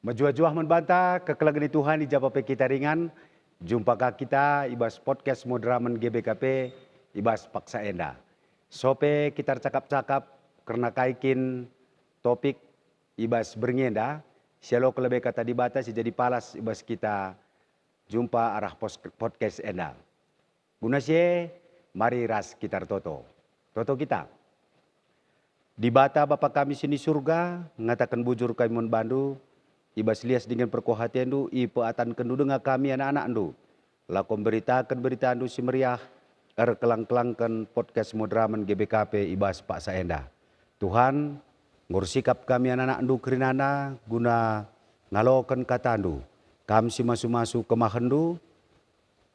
Menjuah-juah membantah kekelangan Tuhan di japa kita ringan. Jumpa kita ibas podcast Modraman GBKP ibas paksa enda. Sope kita cakap-cakap karena kaikin topik ibas berngenda. Sialo kelebih kata dibatas jadi palas ibas kita jumpa arah podcast enda. Guna mari ras kita toto. Toto kita. Di bata Bapa kami sini surga, ngatakan bujur kami mon bandu, ibas lias dengan perkohatian du, ipeatan kendu dengan kami anak-anak du. Lakom beritakan berita du si meriah, kelang-kelangkan podcast Modraman GBKP ibas Pak Saenda. Tuhan, ngursikap kami anak-anak du kerinana, guna ngalokan kata du. Kami si masu-masu kemahendu,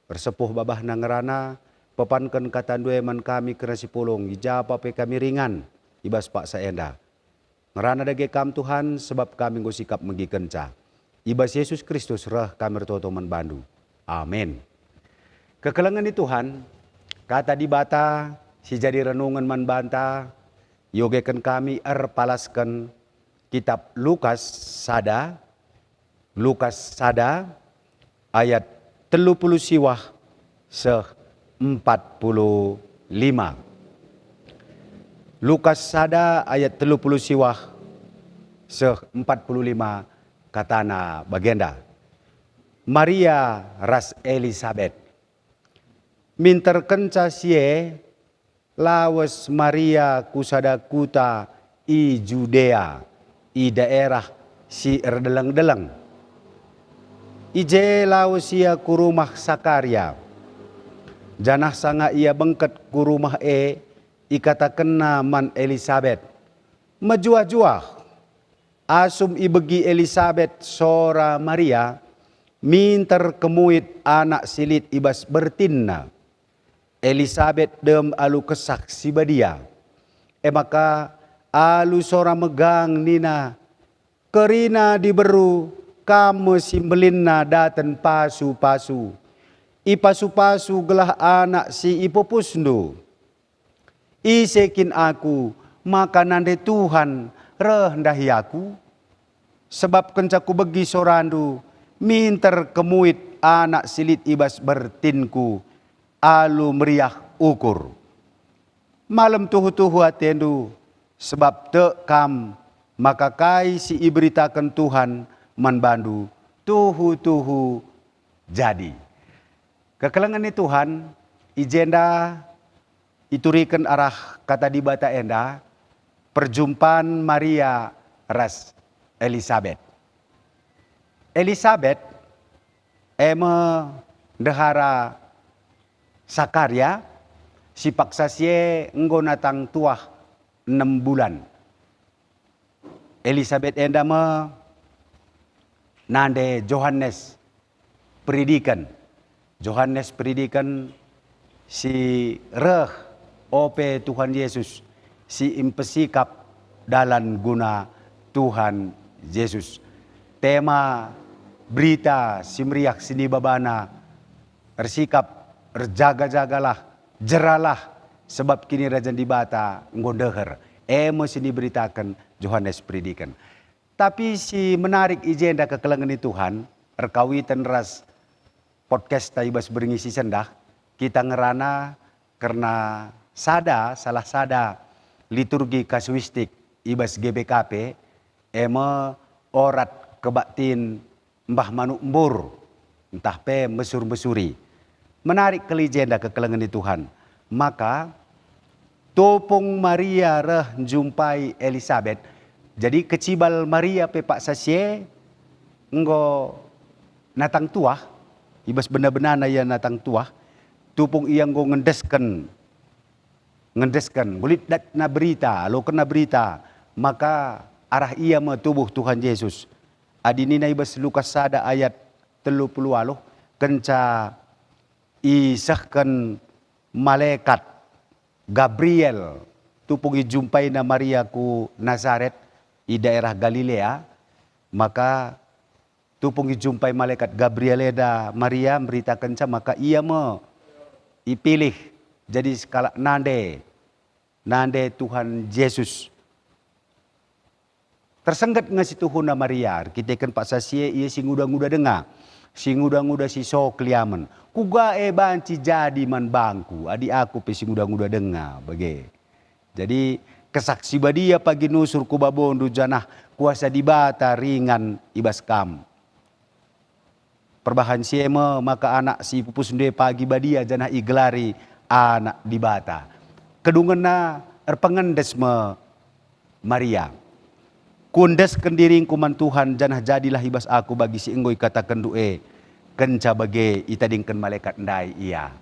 bersepuh babah nangerana, pepankan kata du eman kami kena si pulung, ijapa pe kami ringan. Ibas Pak Saenda. Ngerana dage kam Tuhan sebab kami ngusikap megi kenca. Ibas Yesus Kristus reh kami toto bandu. Amin. Kekelangan di Tuhan, kata di bata, si jadi renungan banta, yogekan kami palaskan kitab Lukas sada ayat 30 siwah se 45. Lukas sada ayat 30 siwah se 45 katana bagenda. Maria ras Elisabeth. Minter kenca sie lawas Maria kusada kuta i Judea i daerah si erdeleng-deleng. Ije lawas ia ku rumah Sakaria. Janah sanga ia bengket ku rumah ikata kena man Elisabeth. Mejuah-juah. Asum ibegi Elisabeth sora Maria. Minter kemuit anak silit ibas bertinna. Elisabeth dem alu kesak si badia. Maka alu sora megang nina. Kerina diberu kamu simbelinna daten pasu-pasu. Ipasu-pasu gelah anak si ipopusndu. Isekin aku, maka nande Tuhan rendahi aku. Sebab kencaku begi sorandu, minter kemuit anak silit ibas bertinku, alu meriah ukur. Malam tuhu-tuhu atendu, sebab tekam, maka kai si iberitakan Tuhan manbandu, tuhu-tuhu jadi. Kekelangan ni Tuhan, ijenda iturikan arah kata di bata enda, perjumpaan Maria ras Elisabeth. Elisabeth dehara Sakaria, si paksasie enggo natang tuah 6 bulan. Elisabeth enda nande Johannes Peridikan. Johannes Peridikan si reh ope Tuhan Yesus, si impesikap dalam guna Tuhan Yesus. Tema berita si meriah sini babana, ersikap, erjaga-jagalah, jeralah, sebab kini rajan di bata ngondeher. Sini beritakan Johannes Peridikan. Tapi si menarik ijenda kekelangan Tuhan, erkawitan ras podcast taibas beringisi sendah, kita ngerana karena salah sada liturgi kasuistik ibas GBKP orat kebaktin Mbah Manuk Mbur entah pe mesur-mesuri. Menarik ke legenda kekelangan Tuhan. Maka topong Maria reh jumpai Elisabeth. Jadi kecibal Maria pe Pak Sasye enggo natang tuah ibas benar-benar ya natang tuah. Tupung iyang go ngendeskan, bulit dat na berita, lo kena berita, maka arah ia tubuh Tuhan Yesus. Adini na ibas Lukas sada ayat 30 kenca isahkan malaikat Gabriel tupung ijumpai na Maria ku Nazaret i daerah Galilea, maka tupung ijumpai malaikat Gabriel da Maria beritakan maka ia ipilih jadi skala nande Tuhan Yesus Tersenggat nga si tuhun na Maria, kita kan pak sasie ia si nguda-nguda dengar. Si nguda-nguda si sok liaman. Kuga banci jadi man bangku, adi aku pe si nguda-nguda dengar bagi. Jadi kesaksi badia pagi nusur ku babondu janah kuasa dibata ringan ibas kam. Perbahan siema maka anak si pupus nde pagi badia janah igelari anak dibata. Kedungan na erpengendes me Maria. Kundes kendiring kuman Tuhan janah jadilah ibas aku bagi si enggoy katakan du'e. Kenca bagi itadingkan malaikat ndai iya.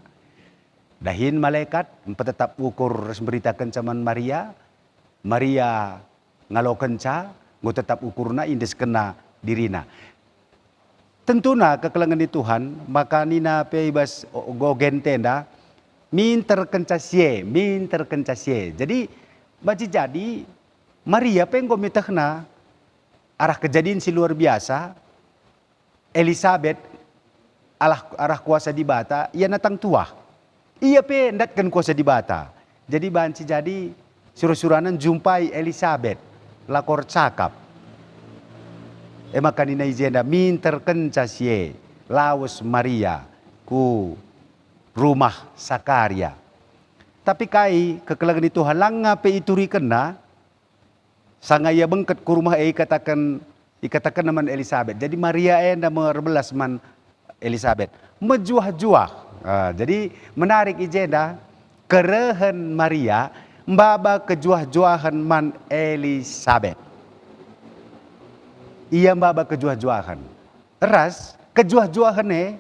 Dahin malaikat tetap ukur beritakan caman Maria. Maria ngalo kenca, ngo tetap ukurna indes kena dirina. Tentuna kekelangan di Tuhan, maka nina pe ibas go gentenda, minter kenca sie. Jadi baci jadi Maria penggo mitahna arah kejadian si luar biasa. Elizabeth arah kuasa dibata, ia natang tua. Ia pe ndatkan kuasa dibata. Jadi banci jadi suruh-suranan jumpai Elizabeth lakor cakap. Maka nina izenda minter kenca sie lawas Maria ku rumah Sakaria. Tapi kai kekelangan itu halanga pe ituri kena. Sanga ia bengket ke rumah ikatakan naman Elizabeth. Jadi Maria enda merbelas man Elizabeth. Mejuah-juah. Jadi menarik ijeda kerehan Maria mbaba kejuah-juahan man Elizabeth. Ia mbaba kejuah-juahan. Ras kejuah-juahan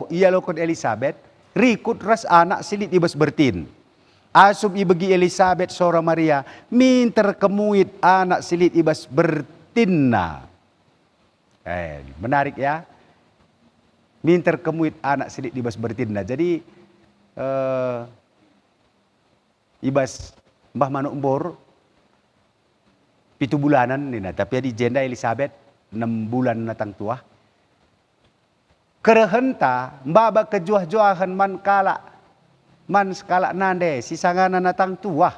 ia lokon Elizabeth rikut ras anak silit ibas bertin. Asub ibagi Elizabeth sora Maria minter kemuit anak silit ibas bertinna. Menarik ya. Minter kemuit anak silit ibas bertinna. Jadi ibas Mbah Manuk Embor 7 bulanan nina, tapi di jenda Elizabeth 6 bulan natang tua. Kerehenta mbaba kejuah-juahan man skala nande si sangana natang tua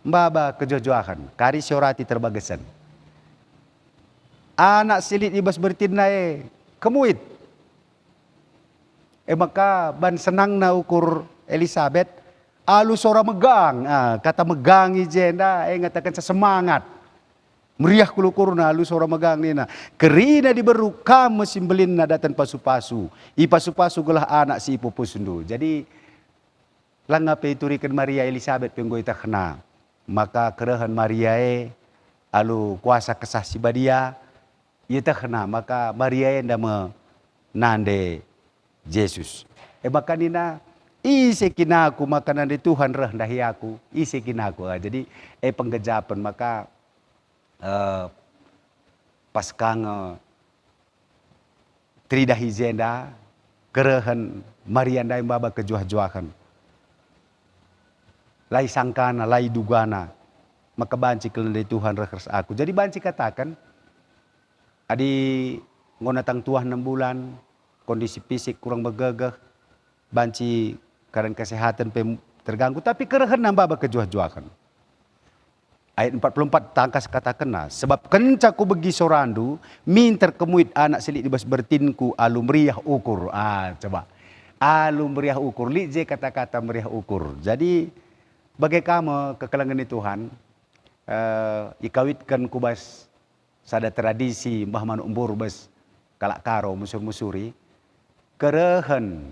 mbaba kejuah-juahan kari syorati terbagesan. Anak silit ibas bertinna kemuit. Maka ban senang na ukur Elizabeth alu sora megang. Kata megang ijenda ngatakan semangat. Meriah kulukur na alu sora megang nina. Kerina diberu kamu simbelin na datan pasu-pasu. Ipasu-pasu gelah anak si ipupusundu. Jadi langga peiturikan Maria Elizabeth penggoy kena. Maka kerehan Maria alu kuasa kesah si badia. Ia kena. Maka Maria nda menande Yesus. Maka nina isi kinaku maka nande Tuhan rendahi aku. Isi kinaku. Jadi penggejapan maka paskang tridahi jenda kerehan Maria ndai baba kejuah-juahan. Lai sangkana, lai dugana, maka banci kelenday Tuhan rekers aku. Jadi banci katakan, adi ngonatang tuah 6 bulan, kondisi fisik kurang begegeh, banci karena kesehatan terganggu, tapi kerehan nambah kejuah-juahan. Ayat 44 tangkas katakan, sebab kencaku begi sorandu, minter kemuit anak silik dibas bertinku alu meriah ukur. Coba, alu meriah ukur, lije kata-kata meriah ukur. Jadi, bagai kamu kekelangan Tuhan, ikawitkan kubas sada tradisi Mbah Manuk Embor bas kalak karo musur-musuri, kerehan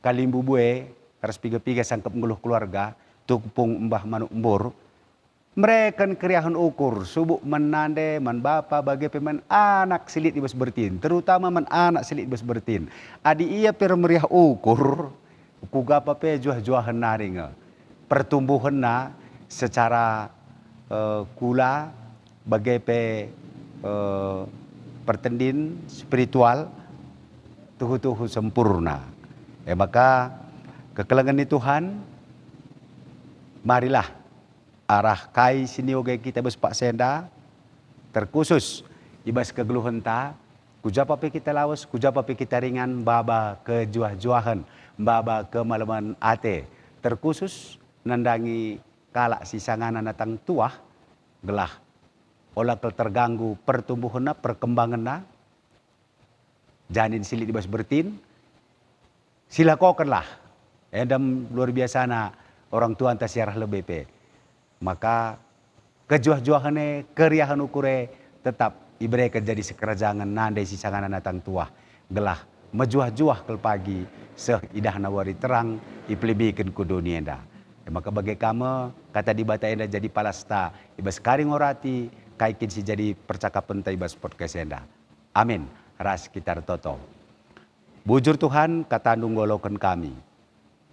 kalimbu bue, terus piga-piga sangkep nguluh keluarga, tukpung Mbah Manuk Embor, mereka keriahan ukur, subuk menande, man bapa bagai peman anak silit ibas bertin, terutama man anak silit ibas bertin. Adi ia per meriah ukur, kugapa pe juah-juahan naringa. Pertumbuhan na secara kula bagai pertendin spiritual tuhu-tuhu sempurna. Maka kekelangan ni Tuhan, marilah arah kai sini oge kita bes pak senda terkhusus ibas kegeluhan ta kujapa pe kita lawas kujapa pe kita ringan baba kejuah-juahan baba kemalaman ate terkhusus nandangi kalak si sangana natang tuah gelah olah terganggu pertumbuhan perkembangan janin silit ibas bertin, silakokanlah. Endam luar biasa orang tua antas siarah lebih pe. Maka kejuah-juahane keriahan ukure tetap ibreka jadi sekerajangan nandai sisangan natang tua gelah mejuah-juah kel pagi seh idah nawari terang iplibiken ku dunia enda. Maka bagai kamu kata di bata enda jadi palasta ibas karing orati kaikin si jadi percakapan ta ibas podcast enda. Amin. Ras kita toto. Bujur Tuhan kata nunggolokan kami.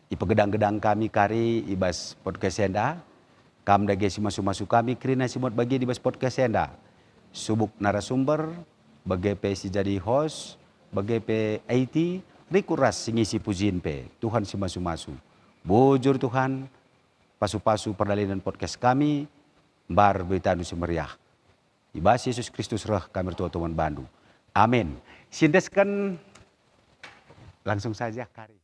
Ipegedang-gedang kami kari ibas podcast enda. Kam dage si masu-masu kami krina simot bagi di ibas podcast enda. Subuk narasumber, bagi pe si jadi host, bagi pe IT, rikuras singisi pujin pe. Tuhan si masu-masu. Bujur Tuhan, pasu-pasu perdalinan podcast kami, bar beritanu si meriah. Ibas Yesus Kristus roh kami tua Tuhan Bandung. Amin. Sindeskan langsung saja kari.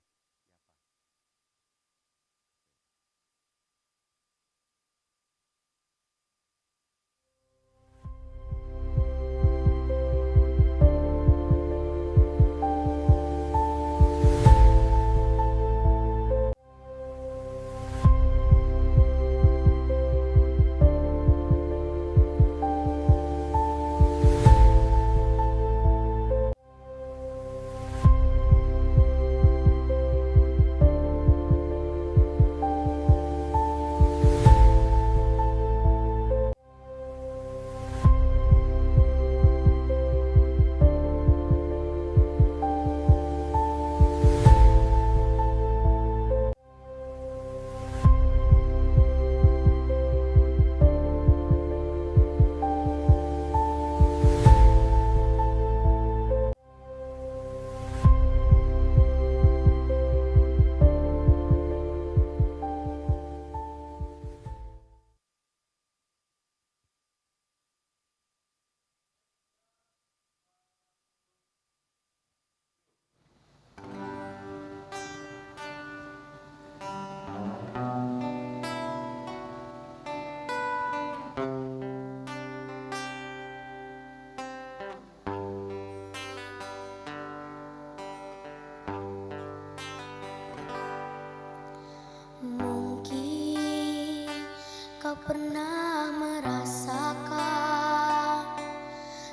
Kau pernah merasakan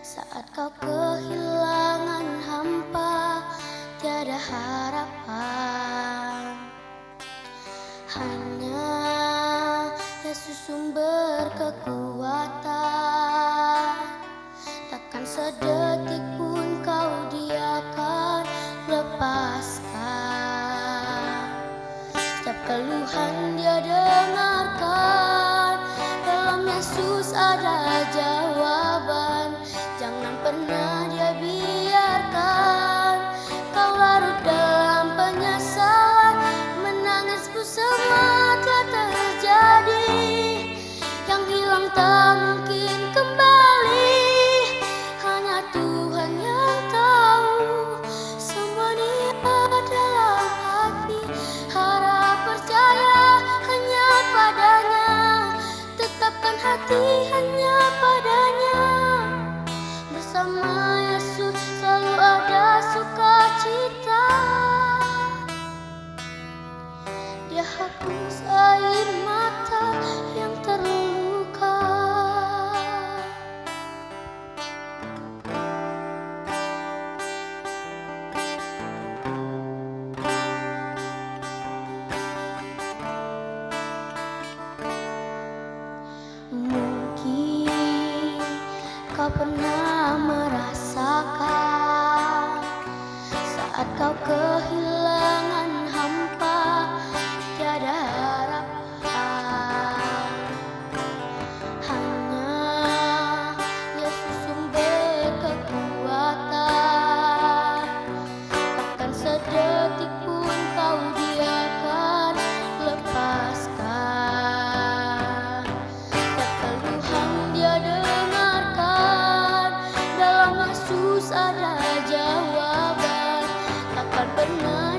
saat kau kehilangan hampa, tiada harapan. Hanya Yesus sumber kekuatan, takkan sedetik pun kau dia akan lepaskan. Setiap keluhan dia dengarkan, dalam Yesus ada jawaban. Jangan pernah dia biarkan kau larut dalam penyesalan. Menangisku semua telah terjadi, yang hilang tak mungkin kembali. Hanya Tuhan yang tahu semua di dalam hati. Harap percaya hanya padanya, tetapkan hati hanya padanya. Bersama Yesus selalu ada sukacita. Dia hapus air mata yang terluka. Mungkin kau pernah merasakan saat kau kehilangan hampa, tiada harapan. Hanya Yesus sumber kekuatan, takkan sedetik pun kau dia akan lepaskan. Setiap keluhan dia dengarkan, dalam Yesus ada jawaban. Takkan pernah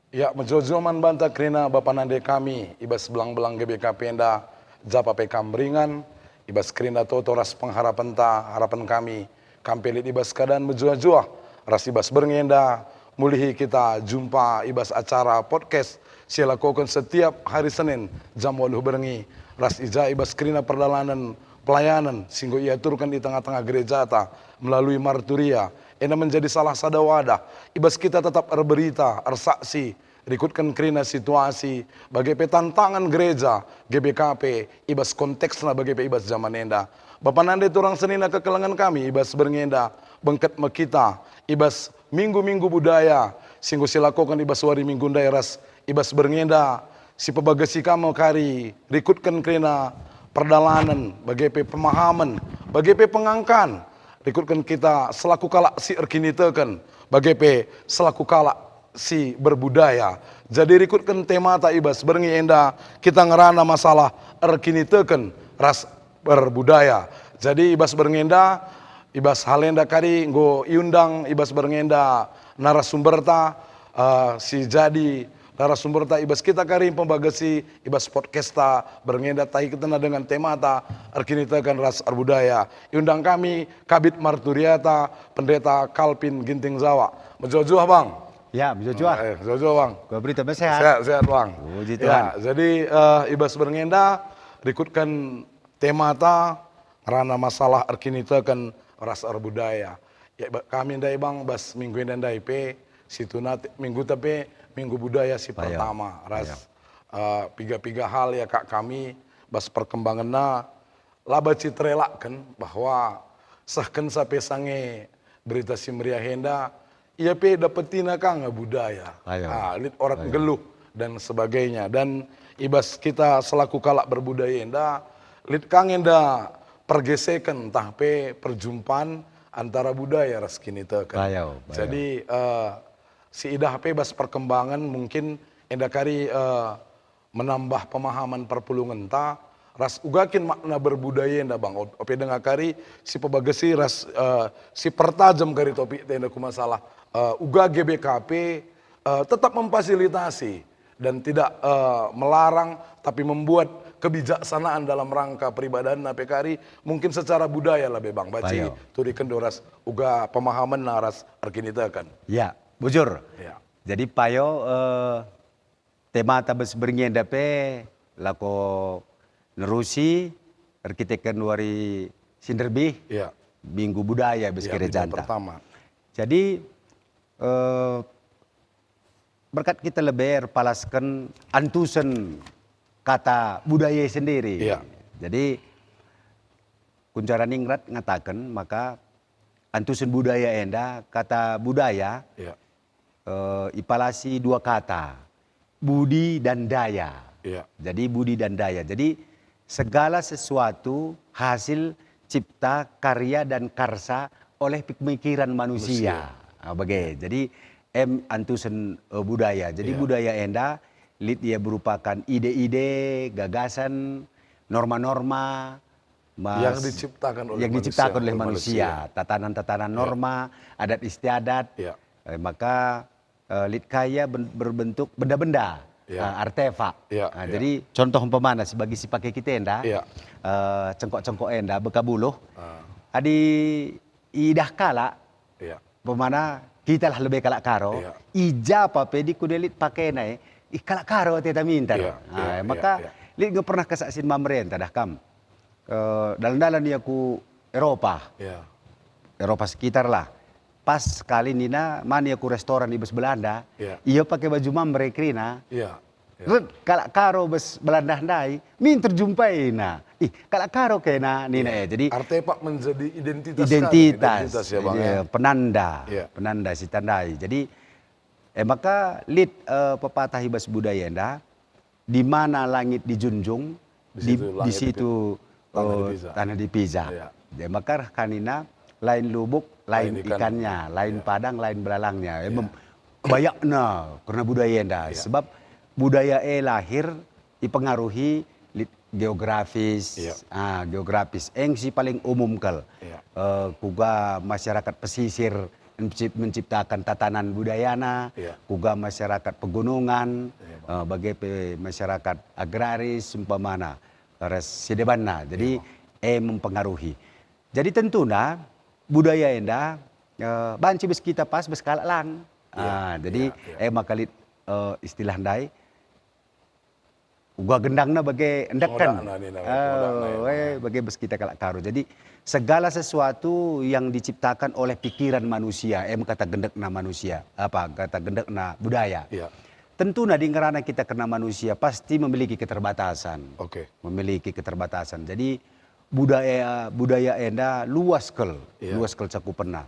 Ya, menjojo man banta krina Bapak Nande kami, ibas belang-belang GBK Penda, Japa PK Meringan, ibas krina toto ras pengharapan ta, harapan kami, kampelit ibas keadaan menjua-jua, ras ibas berngenda, mulihi kita jumpa ibas acara podcast, silakukan setiap hari Senin, jam 8 berengi, ras ija ibas krina perdalanan, pelayanan, sehingga ia turunkan di tengah-tengah gereja ta, melalui marturia, ini menjadi salah satu wadah. Ibas kita tetap berberita, bersaksi, rikutkan kerina situasi, bagi tantangan gereja, GBKP, ibas konteksnya bagi ibas zaman enda. Bapak Nande turang senina kekelangan kami, ibas berngenda, bengket kita, ibas minggu-minggu budaya, singgu silakukan ibas wari minggu daeras, ibas berngenda, si pebagasi kamu kari, rikutkan kerina perdalanan, bagi pemahaman, bagi pengangkan, rikutkan kita selaku kalak si erkinitekan, bagi selaku kalak si berbudaya. Jadi rikutkan tema ta ibas berengi enda kita ngerana masalah erkinitekan ras berbudaya. Jadi ibas berengenda, ibas halenda kari nggo iundang ibas berengenda narasumber ta si jadi narasumber ta ibas kita kari pembagasi ibas podcast ta berengenda tahi ketena dengan tema ta erkinitekan ras berbudaya. Iundang kami Kabit Marturiata Pendeta Kalpin Ginting Zawa. Menjojoh bang. Ya, menjua. Jojo bang. Gua berita sehat. Sehat bang. Puji Ya, Tuhan. jadi ibas berngenda rikutkan tema ta karena masalah erkinitekan ras budaya. Ya kami ndai bang bas minggu ini ndai pe situ minggu tapi minggu budaya si pertama ras piga-piga hal ya kak kami bas perkembangannya laba citrelakan bahwa sahkan sampai sange berita si meriah henda ia pe dapetina kang budaya. Lit orang geluh dan sebagainya. Dan ibas kita selaku kalak berbudaya enda, lit kang enda pergesekan entah pe perjumpaan antara budaya ras kini tekan. Jadi si idah pe bas perkembangan mungkin enda kari menambah pemahaman perpulungan ta ras ugakin makna berbudaya enda bang. Ope dengar kari si pebagasi ras si pertajam kari topik tenda ku masalah uga GBKP tetap memfasilitasi dan tidak melarang tapi membuat kebijaksanaan dalam rangka peribadahan PKRI mungkin secara budaya lah bang baci turikan doras uga pemahaman naras arkinitakan. Ya, bujur. Ya. Jadi payo tema tabes berngenda pe lako nerusi arkitekan wari sinderbi Ya. minggu budaya beskere janta. Pertama. Jadi berkat kita lebih palaskan antusen kata budaya sendiri. Iya. Jadi kuncara ningrat ngatakan maka antusen budaya enda kata budaya Iya. ipalasi dua kata budi dan daya. Iya. Jadi budi dan daya. Jadi segala sesuatu hasil cipta karya dan karsa oleh pemikiran manusia. Jadi antusen budaya. Jadi budaya enda lit ia berupakan ide-ide, gagasan, norma-norma yang diciptakan oleh manusia. Tatanan-tatanan norma, adat istiadat. Ya. Maka lit kaya berbentuk benda-benda, artefak. Ya. Jadi contoh umpamana sebagai si pakai kita enda, cengkok-cengkok enda bekabuluh. Adi idah kala. Ya. Pemana kita lah lebih kalak karo, ija apa pedi kudelit pakai naik, kalak karo teta minta. Maka lit nggak pernah kesaksin pemerintah dah kam. Dalam-dalam dia ku Eropa, Eropa sekitar lah. Pas kali nina mana aku restoran di bus Belanda, ia pakai baju mamre krina. Kalak karo bus Belanda ndai, min terjumpai na. Kalak karo kena nina jadi artefak menjadi identitas ya bang. Penanda, penanda si tandai. Jadi maka lit pepatah hibas budaya enda, di mana langit dijunjung, di situ tanah dipijak. Maka kanina lain lubuk, lain ikannya, lain padang, lain belalangnya. Bayakna karena budaya enda. Sebab budaya lahir dipengaruhi geografis, geografis. Eng si paling umum kal. Kuga masyarakat pesisir menciptakan tatanan budayana, Iya. kuga masyarakat pegunungan, Iya, bagi masyarakat agraris, umpamana, sedebanna. Jadi mempengaruhi. Jadi tentunya budaya enda banci bes kita pas beskala lang. Jadi makalit istilah ndai gua gendangna bagai endakan. Bagai bes kita kalak karo. Jadi segala sesuatu yang diciptakan oleh pikiran manusia, kata gendekna manusia, kata gendekna budaya. Iya. Tentu di ngerana kita kena manusia pasti memiliki keterbatasan. Oke. Memiliki keterbatasan. Jadi budaya enda luas kel, luas kel cakupanna.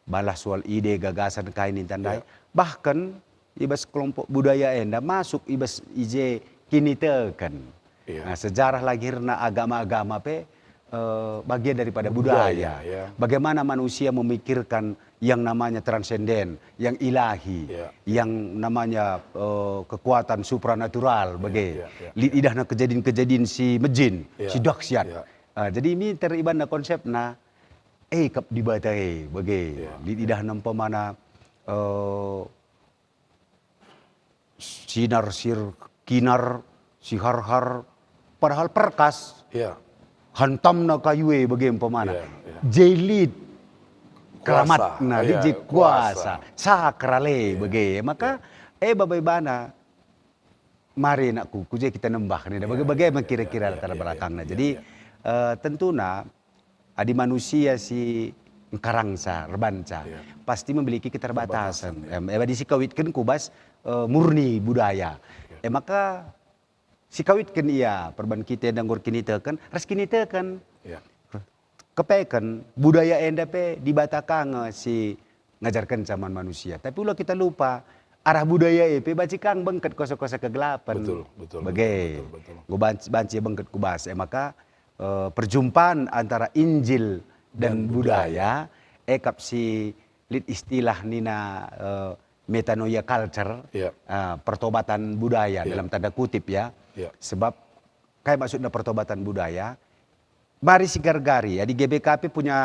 Balas soal ide, gagasan kain tandai. Bahkan ibas kelompok budaya enda masuk ibas ije kini teken. Nah, sejarah lahirna agama-agama bagian daripada budaya. Bagaimana manusia memikirkan yang namanya transenden, yang ilahi, yang namanya kekuatan supranatural, lidahna kejadian-kejadian si mejin, si dahsyat. Jadi ini teribana konsepna kap dibatai lidahna pemana sinar kinar sihar-har padahal perkas. Hantamna kayue bagaimana jailit keramat di kuasa sakrale maka babaibana mari nakku kuje kita nembah nih bagaimana kira-kira latar belakangnya. Jadi tentunya adi manusia si karangsa rebanca pasti memiliki keterbatasan. Di sikawitkeun kubas murni budaya. Maka sikawitkeun iya perban kita danggur kini teken res kini teken. Kepekan budaya enda dibatakang si ngajarkan zaman manusia. Tapi ulah kita lupa arah budaya bacikang bengket kosa-kosa kegelapan. Betul. Gue banci bengket kubas. Maka perjumpaan antara Injil dan budaya kap si lit istilah nina metanoia culture, pertobatan budaya dalam tanda kutip sebab kayak maksudnya pertobatan budaya. Mari si gargari, di GBKP punya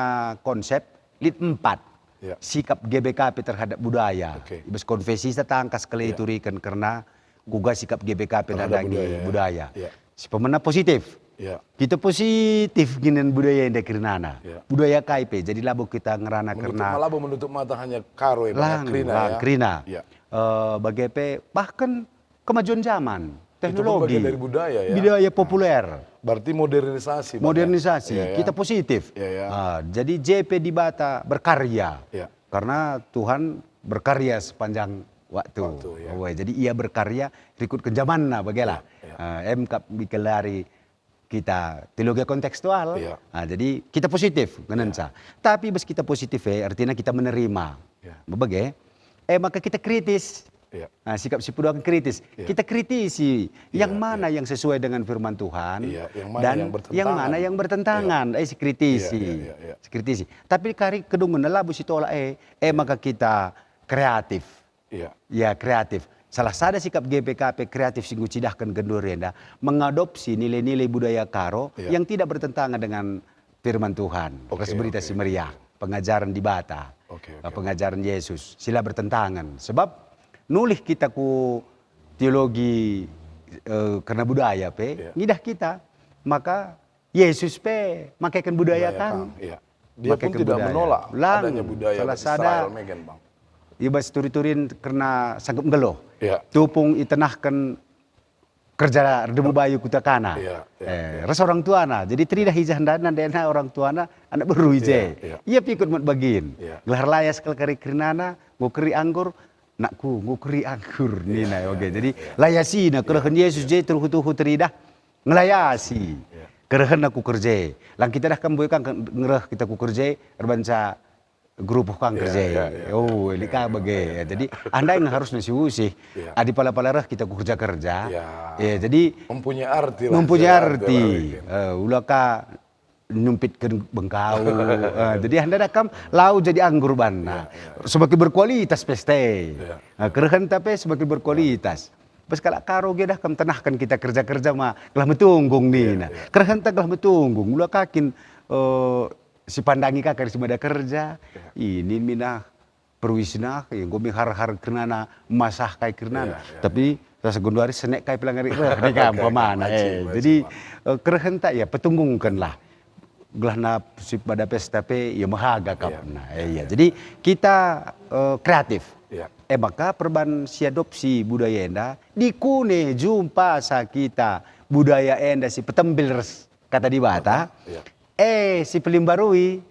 konsep lit 4. Sikap GBKP terhadap budaya. Ibas konfesi setangkas kali iturikan karena guga sikap GBKP terhadap budaya. Si pemenang positif. Kita positif ginen budaya yang dekirinana. Budaya KIP, jadi labu kita ngerana karena malah menutup mata hanya karo krina. Bagaimana bahkan kemajuan zaman. Teknologi, dari budaya budaya populer. Berarti modernisasi. Kita positif. Jadi JP di Bata berkarya. Karena Tuhan berkarya sepanjang waktu. Jadi ia berkarya ikut ke zamanna bagaimana. MKap dikelari kita teologi kontekstual. Jadi kita positif ngenensa. Tapi bes kita positif artinya kita menerima. Maka kita kritis. Sikap si puduan kritis. Kita kritisi yang mana yang sesuai dengan firman Tuhan dan yang mana yang bertentangan. Kritisi. Tapi kari kedung menelabu si tolak maka kita kreatif. Kreatif. Salah satu sikap GPKP kreatif singgu cidahkan gendurenda mengadopsi nilai-nilai budaya karo yang tidak bertentangan dengan firman Tuhan. Berita si meriah, pengajaran di Bata, pengajaran Yesus, sila bertentangan. Sebab nulis kita ku teologi karena budaya ngidah kita, maka Yesus makaikan budaya kan. Dia pun tidak menolak adanya budaya Israel megen bang. Ibas turi-turin karena sanggup ngeloh. Tupung itenahkan kerja demu bayu kutakana. Res orang tuana. Jadi tridah hijahndana dena orang tuana anak beru ije. Ia pikut mat bagin. Gelar layas kari kerinana, ngukeri anggur. Nakku ngukeri anggur nina. Jadi layasi na kerahan Yesus je terhutu tridah ngelayasi. Kerahan aku kerja. Lang kita dah kamboykan ngerah kita ku kerja erbansa grup kang kerja. Lika bagai. Jadi anda yang harus nasiusi. Adi pala-pala kita ku kerja. Jadi mempunyai arti. Ulaka numpitkan bengkau. Jadi anda dakam lau jadi anggur banna. Sebagai berkualitas peste. Kerahan tapi sebagai berkualitas. Pas kalau karo dia dah kam tenahkan kita kerja-kerja mah kelah metunggung nih. Kerahan tak kelah metunggung. Ulakakin si pandangi kakak si mada kerja. Ini minah perwisna yang gue har kenana masah kai kenana tapi rasa gondari senek kai pelangari nih kan pemana jadi kerhenta ya petungungkan lah gelahna si pada pesta pe ya mahaga kapna iya jadi kita kreatif maka perban si adopsi budaya enda di kune jumpa sa kita budaya enda si petembil kata di bata si pelimbarui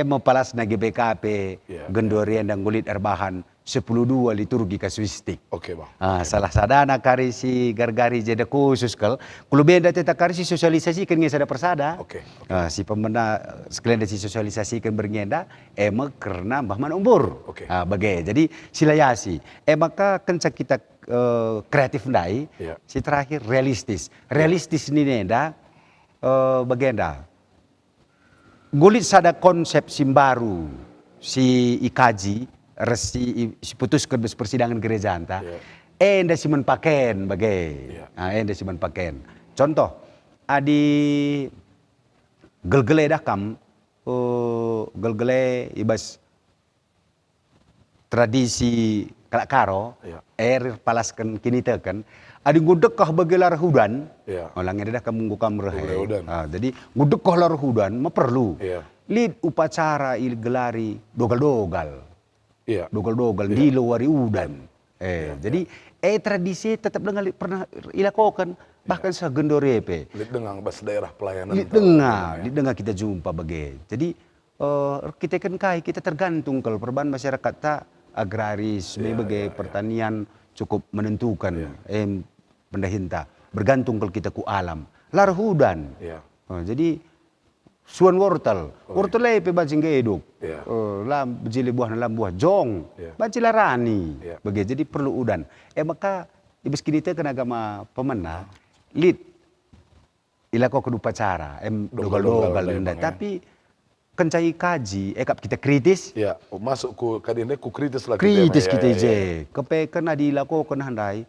mempalas na GBKP gendorian dan gulit erbahan 10-2 liturgi kasuistik. Oke bang. Salah sadana kari si gargari jeda khusus kal. Kalau benda teta kari si sosialisasi kan ngesa ada persada. Oke. Si pemena sekalian si sosialisasi kan berngenda karena mbah man umbur. Bagai. Jadi silayasi. Maka kencak kita kreatif ndai. Si terakhir realistis. Realistis ini nenda bagenda. Gulit sada konsep simbaru si ikaji resi si putuskan persidangan gereja anta enda si menpaken bagai enda si menpaken contoh adi gelgele dakam gelgele ibas tradisi kalakaro palaskan kini tekan adi ngudekah bagi lar hudan langit dah kamu ngukam rehe jadi ngudekah lar hudan ma perlu lid upacara gelari dogal-dogal dogal-dogal di luar udan jadi tradisi tetap dengan pernah ilakokan bahkan segendorepe lid dengang bas daerah pelayanan lid dengar kita jumpa bagai jadi kita kan kita tergantung kalau perubahan masyarakat tak agraris sebagai pertanian cukup menentukan pendahinta bergantung kalau kita ku alam lar hudan jadi suan wortel pe bajing geduk lam bejili buah lam buah jong baci larani begitu jadi perlu udan maka ibis kini teh kan agama pemena lid ilako kedupacara dogal-dogal tapi kencai kaji kap kita kritis masuk ku kadine ku kritis lah kita je kepe kena dilakukan handai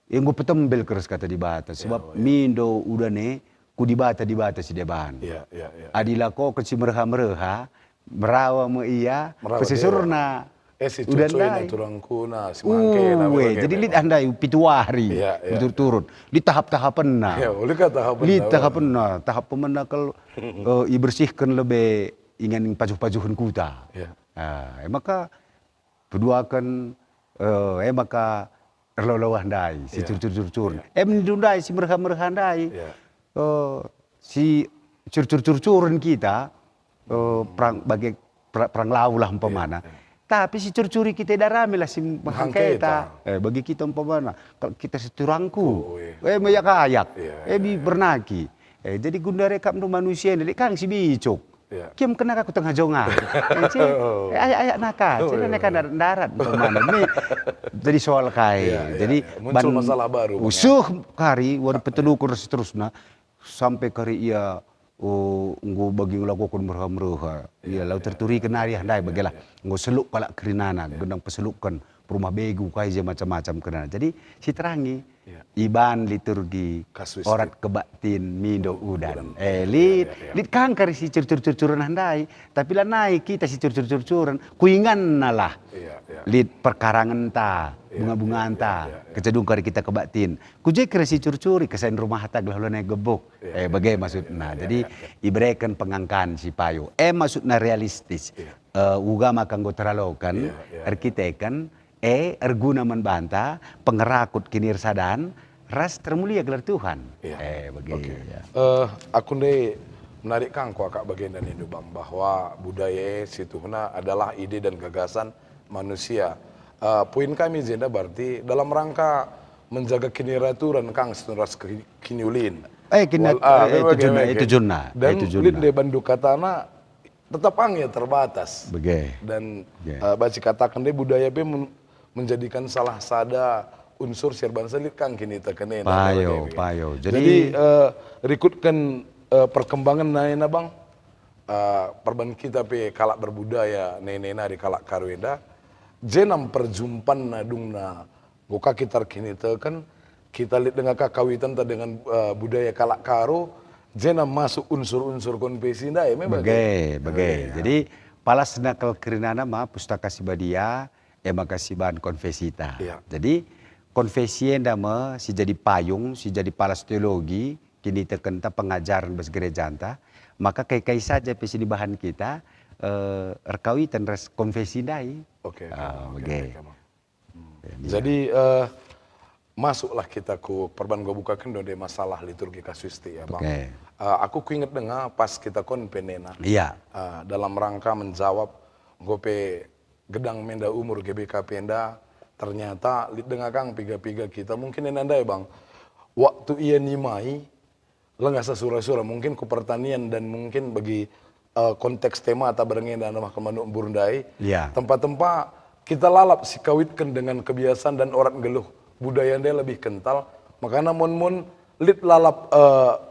yang gue petembel keras kata di bata sebab mindo udane ku di bata si deban adilako ke si mereha merawa me iya pesesurna si cucoy turangkuna si mangke jadi lid andai pituari turun di tahap-tahapan tahap pemena kalau ibersihkan lebih ingin pajuh-pajuhan kuta maka berduakan maka erlolowah handai si curcur mendundai si merha handai si curcur-curcuran kita perang bagi perang laulah umpamana tapi si curcuri kita darami lah si mahangketa bagi kita umpamana kalau kita seturangku mayak-ayak bernaki jadi gundare kam manusia ini kang si bicuk Kim kena aku tengah jonga, ayak nakal, jadi naik darat, mana ini jadi soal jadi muncul masalah baru. Usuh kari, waduh petelukur seterusnya sampai kari ia nggo bagi ngelakukan merha-merha, ia lau terturi kenari handai bagilah nggo seluk palak kerinana, gendang peselukan rumah begu kaija macam-macam kenana. Jadi si terangi iban liturgi orat kebaktin mindo udan lid kangkar si curcuran handai tapi lah naik kita si curcuran kuingan nalah lid perkarangan ta bunga-bunga anta kecedung kari kita kebaktin kujekir si curcuri kesain rumah hatta gelah gebuk bagai maksudna jadi ibrekan pengangkan si payo maksudna realistis uga makanggo teralokan arkitekan erguna membanta pengerakut kinir sadan ras termulia gelar Tuhan. Aku nih menarik kangku akak bagian dan itu bang bahwa budaya situhna adalah ide dan gagasan manusia. Poin kami jenda berarti dalam rangka menjaga kiniraturan kang seturas kiniulin. Itu junna. Dan lid de bandu katana tetap angin terbatas. Dan baca katakan deh budaya be menjadikan salah sada unsur serban selit kang kini tekenen. Payo. Jadi rikutkan perkembangan naena bang. Perban kita pe kalak berbudaya nenena di kalak karwenda. Jenam perjumpaan nadungna. Goka kita kini teken kita lihat dengan kakawitan dengan budaya kalak karo. Jenam masuk unsur-unsur konfesi nda bagai. Jadi palas nakal kerina nama pustaka sibadia kasiban konfesita. Iya. Jadi konfesi nama si jadi payung, si jadi palas teologi, kini terkenta pengajaran bas gereja anta, maka kai saja pesi di bahan kita erkawi dan res konfesi dai. Oke. Jadi Jadi masuklah kita ku perban gua bukakan dode masalah liturgi kasuisti ya bang. Oke. Aku kuinget dengar pas kita kon penena. Iya. Dalam rangka menjawab gope gedang menda umur GBK Penda ternyata lid dengar kang piga-piga kita mungkin enanda ya bang. Waktu ia nimai lengah sesura-sura mungkin ku pertanian dan mungkin bagi konteks tema atau berengin dan nama kemanuk burundai. Iya. Tempat-tempat kita lalap si kawitkan dengan kebiasaan dan orang geluh budaya dia lebih kental makanya mon lit lalap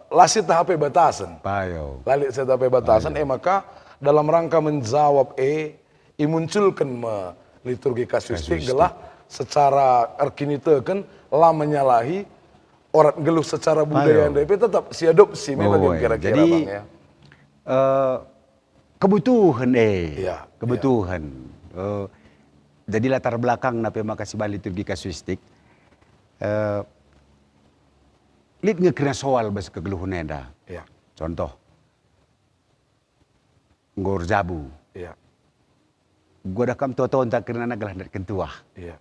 lasit HP batasan Payo. lalit saya HP batasan maka dalam rangka menjawab imunculkan liturgi kasuistik gelah secara erkinitekan lah menyalahi orang geluh secara budaya dia tetap siadopsi memang kira-kira Jadi bang ya kebutuhan Iya, kebutuhan. Jadi latar belakang nape makasih balik liturgi kasuistik. Lid ngekira soal bas kegeluhan enda. ya Contoh, ngor jabu. ya Gua dah kam tua-tua tak kena nak gelah kentua. ya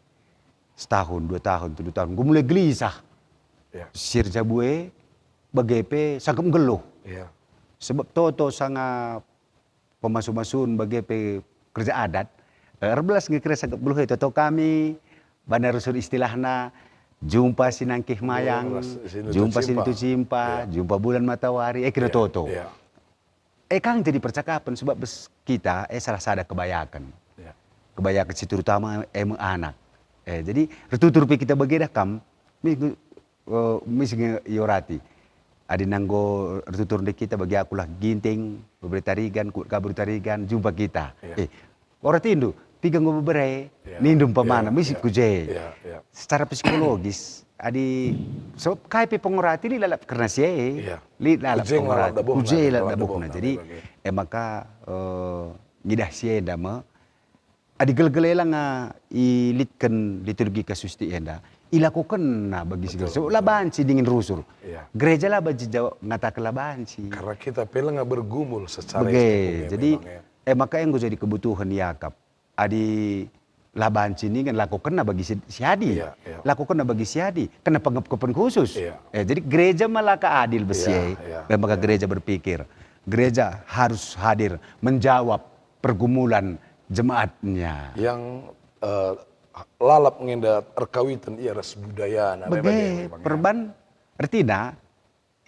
Setahun, 2 tahun, 3 tahun. Gua mulai gelisah. ya Sir jabue bagepe sangkem geluh. ya Sebab toto sanga pemasu-masun bagepe kerja adat. Erbelas ngekira sangkem geluh toto kami bandar rusun istilahna jumpa sinangkih mayang, jumpa sinitu cimpa, jumpa bulan matahari, kira toto. ya Kang jadi percakapan sebab kita salah sada kebayakan. ya Kebayakan si terutama anak. Jadi retutur kita begitu kam misi yorati. Adi nanggo retutur de kita bagi aku lah ginting, beberapa tarigan, kabur tarigan, jumpa kita. Orang tindu, tiga ngobrol berai, nindum pemana, misi kuje. Secara psikologis, adi so kai pe pengurati li lalap karena sie, li lalap pengurati, kuje lalap dabukna. Jadi maka ngidah sie dama, adi gel-gelelang ilitkan liturgi kasuisti enda, ilakukan na bagi segala. So labanci dingin rusur. Gereja lah bagi jawab ngata labanci. Karena kita pelang bergumul secara jadi maka yang gue jadi kebutuhan Yakap. Adi labanci ini kan lakukan na bagi si Hadi. Lakukan na bagi si Hadi. Kena pengepen khusus. Jadi gereja malah adil besi. Maka gereja berpikir. Gereja harus hadir menjawab pergumulan jemaatnya. Yang lalap ngenda erkawitan ia ras budaya. Perban artinya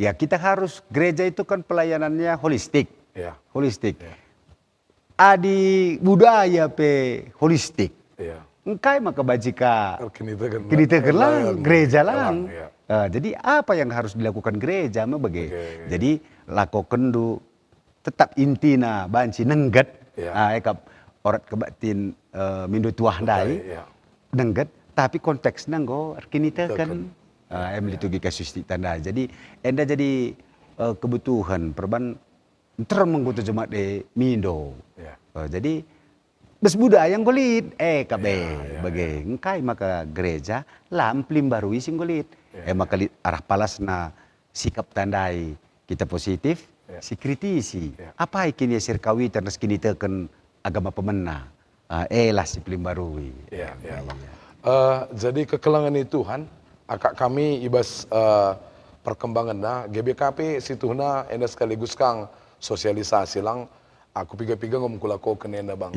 ya kita harus gereja itu kan pelayanannya holistik. Holistik. Adi budaya pe holistik. Engkai maka bajika kini tegelang gereja lang. Jadi apa yang harus dilakukan gereja bagai. Jadi lakukan du tetap intina banci nenggat. Ekap orat kebatin mindu tuah dai. Nenggat tapi konteks nanggo kini teken. Liturgi kasuisti tanda. Jadi enda jadi kebutuhan perban termenggutu jemaat de mindo. Jadi bes budaya yang golit bagai engkai maka gereja lamplim baru ising golit. Maka arah palas na sikap tandai kita positif, si kritisi. Apa ikini sirkawi terus kini teken agama pemena. Lah si plim barui. Jadi kekelangan itu Tuhan akak kami ibas perkembangan na GBKP situhna enda sekaligus kang sosialisasi lang aku piga-piga ngomong kulako kenenda bang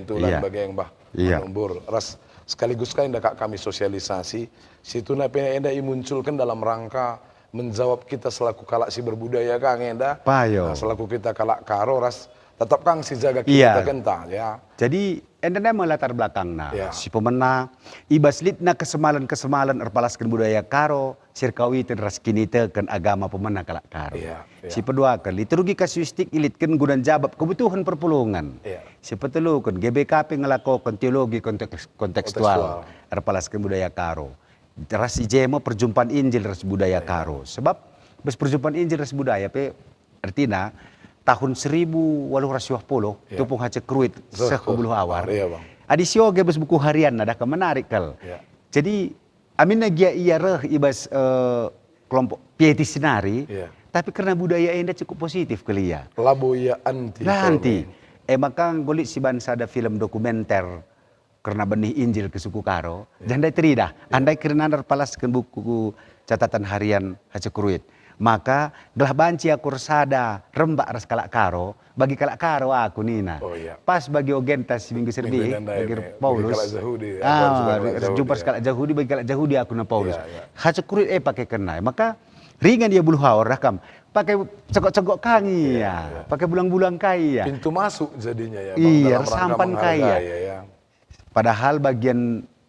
tulan bagai yang bah nombor ras sekaligus kan enda kak kami sosialisasi situna enda imunculkan dalam rangka menjawab kita selaku kalak si berbudaya kang enda selaku kita kalak karo ras tetap kang si jaga kita kental ya. Jadi enda melatar belakang si pemena ibas litna kesemalan erpalaskan budaya karo sirkawi terus kini teken agama pemena kalak karo. Si kedua kan liturgi kasuistik ilitkan gunan jawab kebutuhan perpulungan. Si petelu kan GBKP ngelakukan teologi kontekstual erpalaskan budaya karo. Terus si jemo perjumpaan Injil ras budaya karo. Sebab bes perjumpaan Injil ras budaya pe artinya tahun 1820 Ya. tupung hace kruit sekubuluh awar. Iya bang. Adi sioge bes buku harian nada ka menarik kal. Ya. Jadi amin nagia iya reh ibas kelompok pietisnari. Ya. Tapi karena budaya enda cukup positif kali ya. Labo ya anti. Nanti, maka golit si bangsa ada film dokumenter karena benih Injil ke suku Karo. Jandai terida, andai karena palaskan buku catatan harian Hace Kruit. Maka gelah banci aku resada rembak ras kalak Karo, bagi kalak Karo aku nina. Oh, iya. Pas bagi ogentas minggu serbi, bagi Paulus. Bagi kalak Yahudi, Jumpa kalak Yahudi, bagi kalak Yahudi aku na Paulus. Iya. Hace Kruit pakai kena. Maka ringan dia bulu hawar rakam. Pakai cegok-cegok kangi ya. Pakai bulang-bulang kai ya. Pintu masuk jadinya ya bang. Iya, dalam rangka sampan kai ya. menghargai, ya. Padahal bagian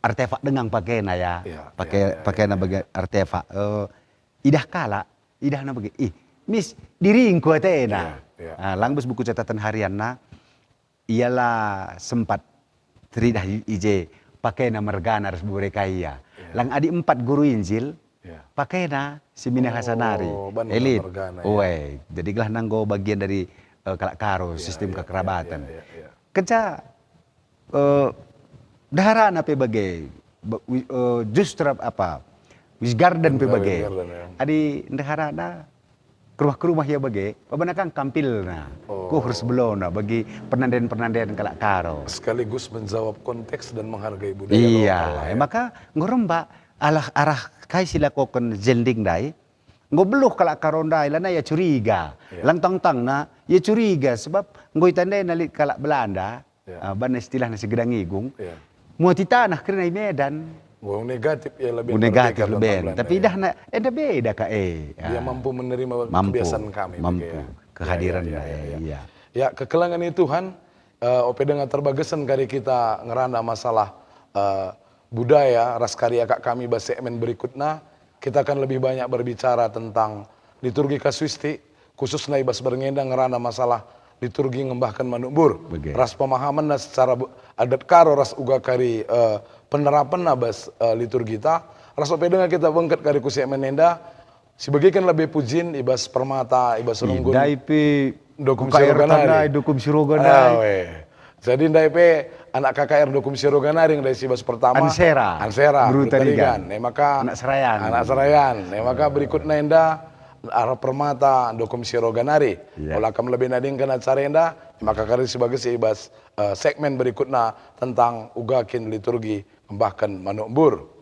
artefak dengan pakaian ya. Iya, Pakaian bagian artefak. Idah kala, idah na bagi. Mis diringku atena. Iya. Langbus buku catatan harian na ialah sempat teridah ije pakaian mergana res burekai ya. Lang adi 4 guru Injil. Iya. Pakai na si Mina Hasanari, Bandar elit. Mergana, ya. Uwe, jadi gelah nanggo bagian dari kalak Karo, sistem kekerabatan. Iya. Kenca dahara na pe bagai justru apa? Wis garden pe bagai. Garden, ya. Adi dahara na ke rumah ya bagai, pabanakan kampil na. Ku harus belona bagi penandian-penandian kalak Karo. Sekaligus menjawab konteks dan menghargai budaya Iya, lokal. Ya. maka ngoromba arah kai sila kokon jending dai. Ngobeluh kalak karondai lana ya curiga. Iya. Lang tang na ya curiga sebab ngoi tandai nali kalak Belanda. Iya. Ban istilah nasi gedang igung. Iya. Mau ti tanah kena Medan. Wong negatif ya lebih Negatif merdeka lebih. tentang Belanda, Tapi ya. dah na beda ka Dia mampu menerima mampu, kebiasaan kami. mampu begitu ya. kehadiran Ya, iya. Ya, kekelangan itu Tuhan, ope dengan terbagesan kari kita ngeranda masalah budaya, ras karya kak kami bahasa segmen berikutnya, kita akan lebih banyak berbicara tentang liturgi kasuisti, khususnya ibas berngendang ngeranda masalah liturgi ngembahkan manubur. Begitu. Ras pemahaman secara adat karo, ras uga kari penerapan nabas liturgi kita, ras ope dengan kita bengket kari kusi menenda, si bagikan lebih pujin ibas permata, ibas runggun. Dai pe Dokum KKR Siroganari. tandai, Dokum Siroganari. Jadi ndai pe anak KKR Dokum Siroganari yang dari sibas pertama Ansera Guru Tarigan. Maka Anak Serayan. Maka berikutnya enda arah permata Dokum Siroganari. Iya. Olah kam lebih nading kena cara enda maka kari sebagai sibas segmen berikutnya tentang ugakin liturgi membahkan manubur.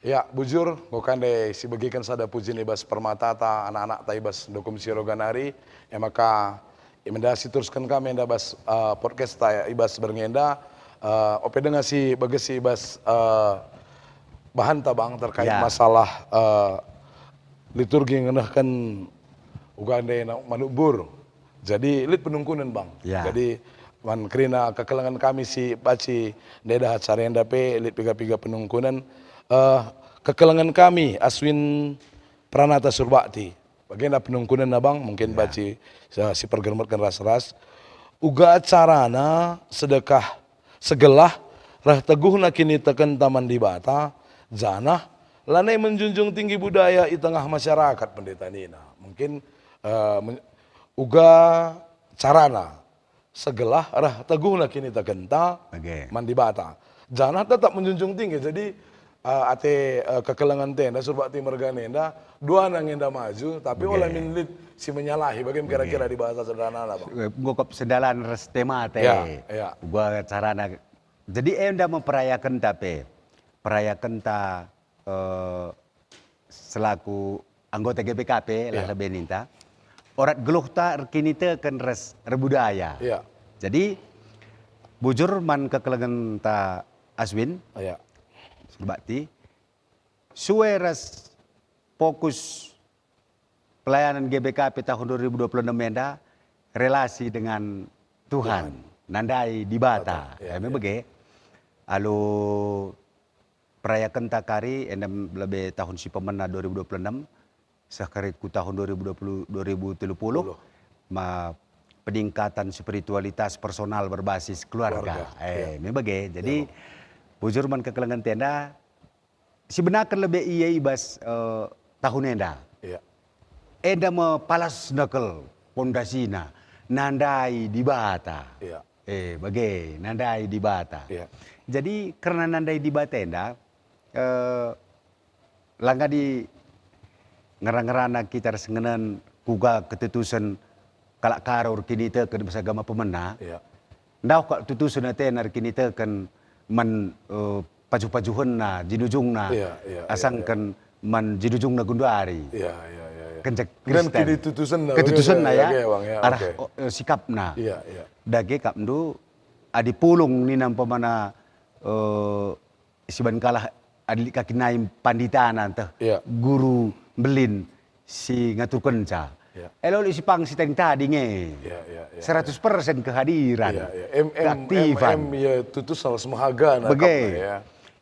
Ya, bujur, bukan deh si bagikan sada puji ibas permata ta anak-anak ta ibas dokum siroganari, ya maka imendasi teruskan kami enda bas podcast ta ibas berngenda, ope dengan si bagasi ibas bahan ta bang terkait Ya. masalah liturgi ngenahkan ugande na manubur. Jadi lit penungkunan bang. Ya. Jadi man kerina kekelangan kami si baci neda hacarenda pe lit piga-piga penungkunan. Kekelangan kami Aswin Pranata Surbakti. Bagaimana penungkunan na bang? Mungkin baci si pergermatkan ras-ras. Uga acarana sedekah segelah rah teguh na kini teken taman di bata zanah lanai menjunjung tinggi budaya di tengah masyarakat pendeta nina. Mungkin uga carana segelah rah teguh na kini teken ta Oke. mandi bata. Zanah tetap menjunjung tinggi. Jadi ate kekelangan tenda Surbakti merganenda dua nangenda maju tapi oleh minlit si menyalahi bagaimana kira-kira di bahasa sederhana bang. Ngokop sedalan res tema teh. Ya. Gua carana. Jadi enda memperayakan tapi perayakan ta selaku anggota GBKP lah lebih ninta. Orat geluh ta kini te kan res rebudaya. Ya. Jadi bujur man kekelangan ta Aswin Ya. Surbakti suwe res fokus pelayanan GBKP tahun 2026 enda relasi dengan Tuhan, nandai di bata. Ya, Memang bege. Alu perayakan takari endam lebih tahun si pemena 2026 sekali ku tahun 2020 2030 ma peningkatan spiritualitas personal berbasis keluarga. Memang bege. Jadi bujur man kekelangan tenda sebenarnya lebih iya ibas tahun enda. Ya. Enda me palas nakel pondasina nandai di bata. Ya. Bagai nandai di bata. Ya. Jadi karena nandai di bata enda langga di ngerang-ngerana kita sengenan kuga ketutusan kalak karor kini te kan agama pemena. Ya. Ndau kak tutusan aten kini te kan man paju-pajuhan na jinujung na asang kan man jinujung na gunduari. Ya. Kencak Dan Kristen. kini tutusan na. Ketutusan na ya. Bang, ya. Arah Oke. sikap na. Iya. Dage kapndu adi pulung ni nam pemana siban kalah adi kaki naim panditana teh. Iya. Guru belin si ngatur kenca. Iya. Elo si pang si teng tadi nge. Iya. 100% kehadiran. Iya. Keaktifan. Ya tutus salah semahaga na. Bagai. Ya.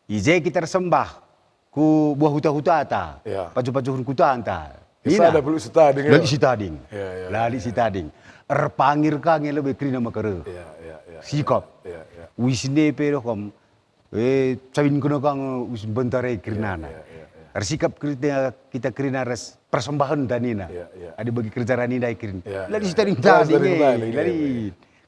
Ije kita sembah ku buah huta-huta ta. Iya. Paju-paju hutan ta. Isa ada belum setading. Lali si tading. Ya. Lali si tading. Erpangir kange lebih krina makere. Ya. Sikap. Ya. Wisne pero kom cawin kuno kang wis bentare krinana. Sikap kita krina res persembahan danina. Ya. Ada bagi kerja ranina ikrin. Ya. Lali si tading Kelas tading. dari tadi, Lali.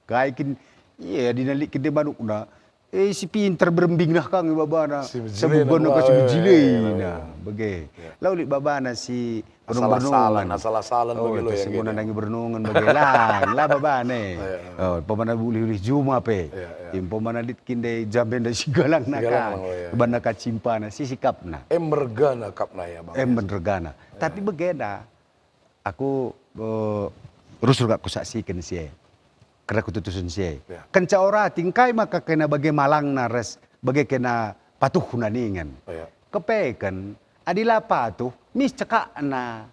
Kaikin iya dinalik kede manukna. Si pinter berembing nah kang babana. Sebugon ka si bijilena. Bage. Lauli babana si Asal-asalan bagi lo yang gini. Nangi bernungan bagi lang. La babane. Pemana bulih-bulih juma pe. Pemana dit kinde jamben da sigalang naka. Bana ka cimpana si sikapna. Mergana kapna ya bang. Mergana. Tapi begeda aku rusul gak kusaksikan sih. Kena kututusan sih. Kenca ora tingkai maka kena bagi malang na res bagi kena patuh naningan. Kepekan adila patuh mis cekak na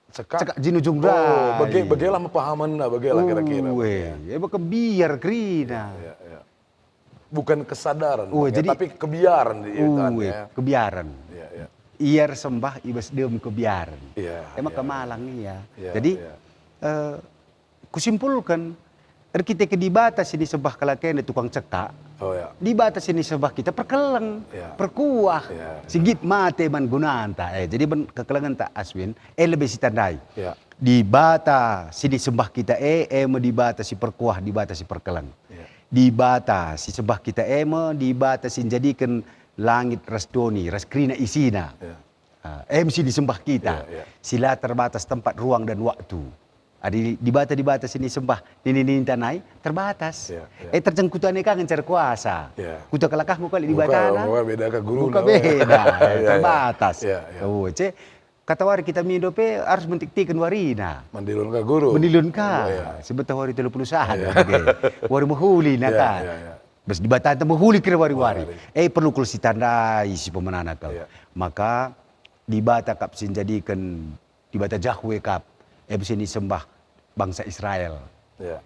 cekak jinujung rai. Bagilah mepahaman na bagilah kira-kira. Ya baka biar krina. Ya. Bukan kesadaran, jadi tapi kebiaran di itu ya. Kebiaran. Ya. Iar sembah ibas dem kebiaran. Emang kemalang iya. Jadi kusimpulkan kita di batas ini sebah kalaken tukang cekak. Di batas ini sebah kita perkeleng, perkuah, singgit mate man gunanta. Jadi kekelengan tak Aswin, lebih si tandai. Di bata sini sembah kita di bata si perkuah, di bata si perkeleng. Di bata si sembah kita di bata si jadikan langit rastoni, raskrina isina. MC disembah kita. Sila terbatas tempat ruang dan waktu. di bata sini sembah ini tanai terbatas. Terjengkutan kan ngencar kuasa. Kuta kelakah muka di bata Muka beda ke guru. Muka beda, terbatas. Ya. Kata wari kita mindope harus mentiktikan warina. Mandilun ke guru. Mandilun ka. Sebentar wari 30 saat. Wari mahuli na ka. Bas di bata mahuli kira wari-wari. Perlu kul si tandai si pemenana kau. Maka di bata kap sinjadikan di bata Jahwe kap. Sini sembah bangsa Israel.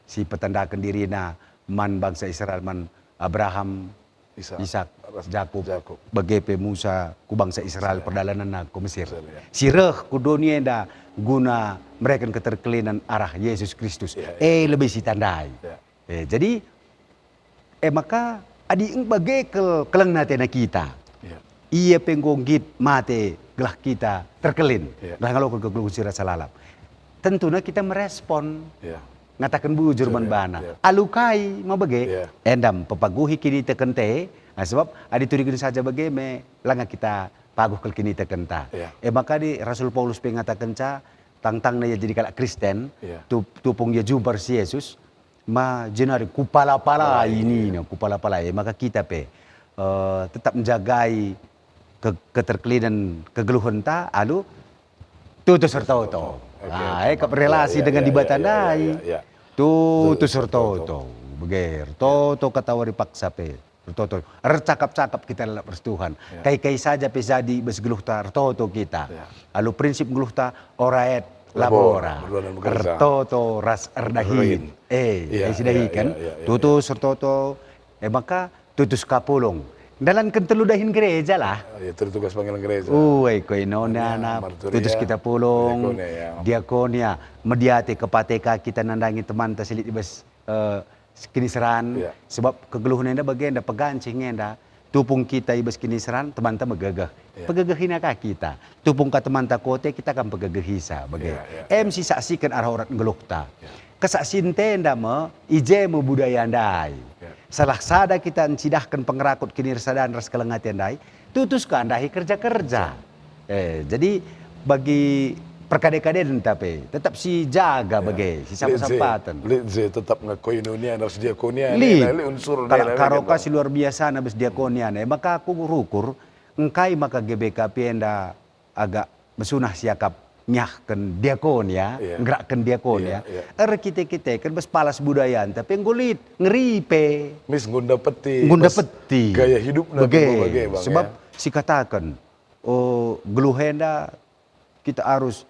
Si petandakan dirina man bangsa Israel man Abraham, Ishak, Jakub, bagepe Musa ku bangsa Israel perjalanan na ku Mesir. Sireh ku dunia da guna mereka keterkelinan arah Yesus Kristus. Lebih si tandai. Jadi maka adi bagai kelang natena kita. Ia penggogit mate gelah kita terkelin. Gelah kalau kegelung sira salalap. Tentunya kita merespon. Ngatakan bujur bana. Alukai mabage. Endam pepaguhi kini tekente. Sebab adi turikin saja bage me langa kita paguh kel kini tekenta. Maka di Rasul Paulus pengatakan ca tangtang na jadi kalak Kristen. Tupung dia jumpa si Yesus. Ma jenari kupala-pala ini. Kupala-pala. Maka kita tetap menjagai keterkelinan kegeluhan ta alu tutus serta oto. Relasi dengan dibatandai. Tutus serta oto. Beger. Toto katawari paksa Toto. Cakap-cakap kita dalam persetuhan. Kai-kai saja jadi besgeluh ta toto kita. Alu prinsip geluh ta oraet labora. Toto ras erdahin. Sidahi kan. Tutus serta oto. Maka tutus kapulong. Dalam kenteludahin gereja lah. Itu tugas panggilan gereja. Koinonia tutus kita pulong. Diakonia. Mediate kepateka kita nandangi teman tasilit ibas kiniseran. Sebab kegeluhan enda bagian enda pegancing enda. Tupung kita ibas kiniseran teman-teman megagah. Pegagahin akah kita. Tupung ka teman ta kote kita kan pegagahisa bagian. MC saksikan arah orang ngelukta. Kesaksin tenda me ije me budaya andai. Salah sada kita encidahkan pengerakut kini resadaan ras kelengatian dai, tutus ke andahi kerja-kerja. Jadi bagi perkade-kade tapi tetap si jaga bagi si sampatan. Lidze tetap ngakoinonia harus diakonia. Unsur kalau karoka si luar biasa nabis diakonia. Maka aku rukur engkai maka GBKP enda agak mesunah siakap nyahkan diakonia, gerakkan diakonia. Kita kan bes palas budayaan tapi ngulit ngeripe. Mis ngunda peti. Gaya hidup bagai sebab si katakan geluhenda kita harus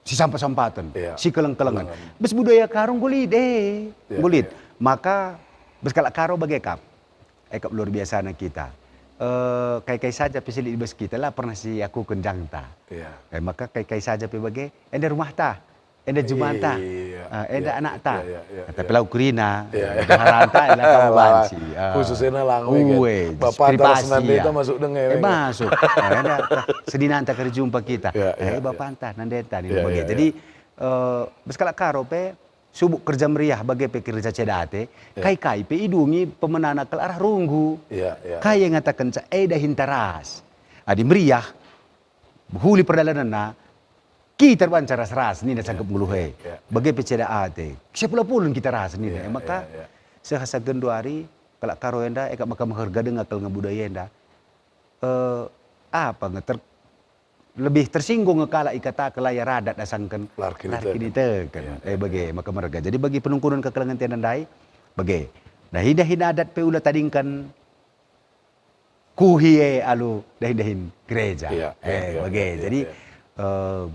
si sampah-sampatan, si keleng-kelengan. Bes budaya karung ngulit ngulit. Maka bes kalak karo bagai kap luar biasa na kita. Kai-kai saja pisili ibas kita lah pernah si aku kenjang ta. Maka kai-kai saja bagai enda rumah ta, enda jumata, enda anak ta. Tapi lau kurina, haranta enda kamu bansi. Khususnya langwe. Bapak antar senandeta masuk dengai. Masuk. Enda sedinan tak kerjumpa kita. Bapak antar nandeta ni bagai. Jadi beskalak karo subuk kerja meriah bagai pekerja cedate, kai-kai idungi pemenana ke arah runggu. Kai yang ngatakan dahin taras. Adi meriah, huli perjalanan na, kita bancar ras ni na sanggup nguluhe. Bagai pecedate, siapa pulun kita ras ni. Maka sehasa genduari, kalau karo enda, maka mengharga dengan kalau ngabudaya enda. Lebih tersinggung ngekala ikata kelaya radat dasangkan kini tekan bagi maka mereka jadi bagi penungkunan kekelangan tiandai bagi dahin adat pe ulah tadingkan kuhie alu dahin gereja bagi jadi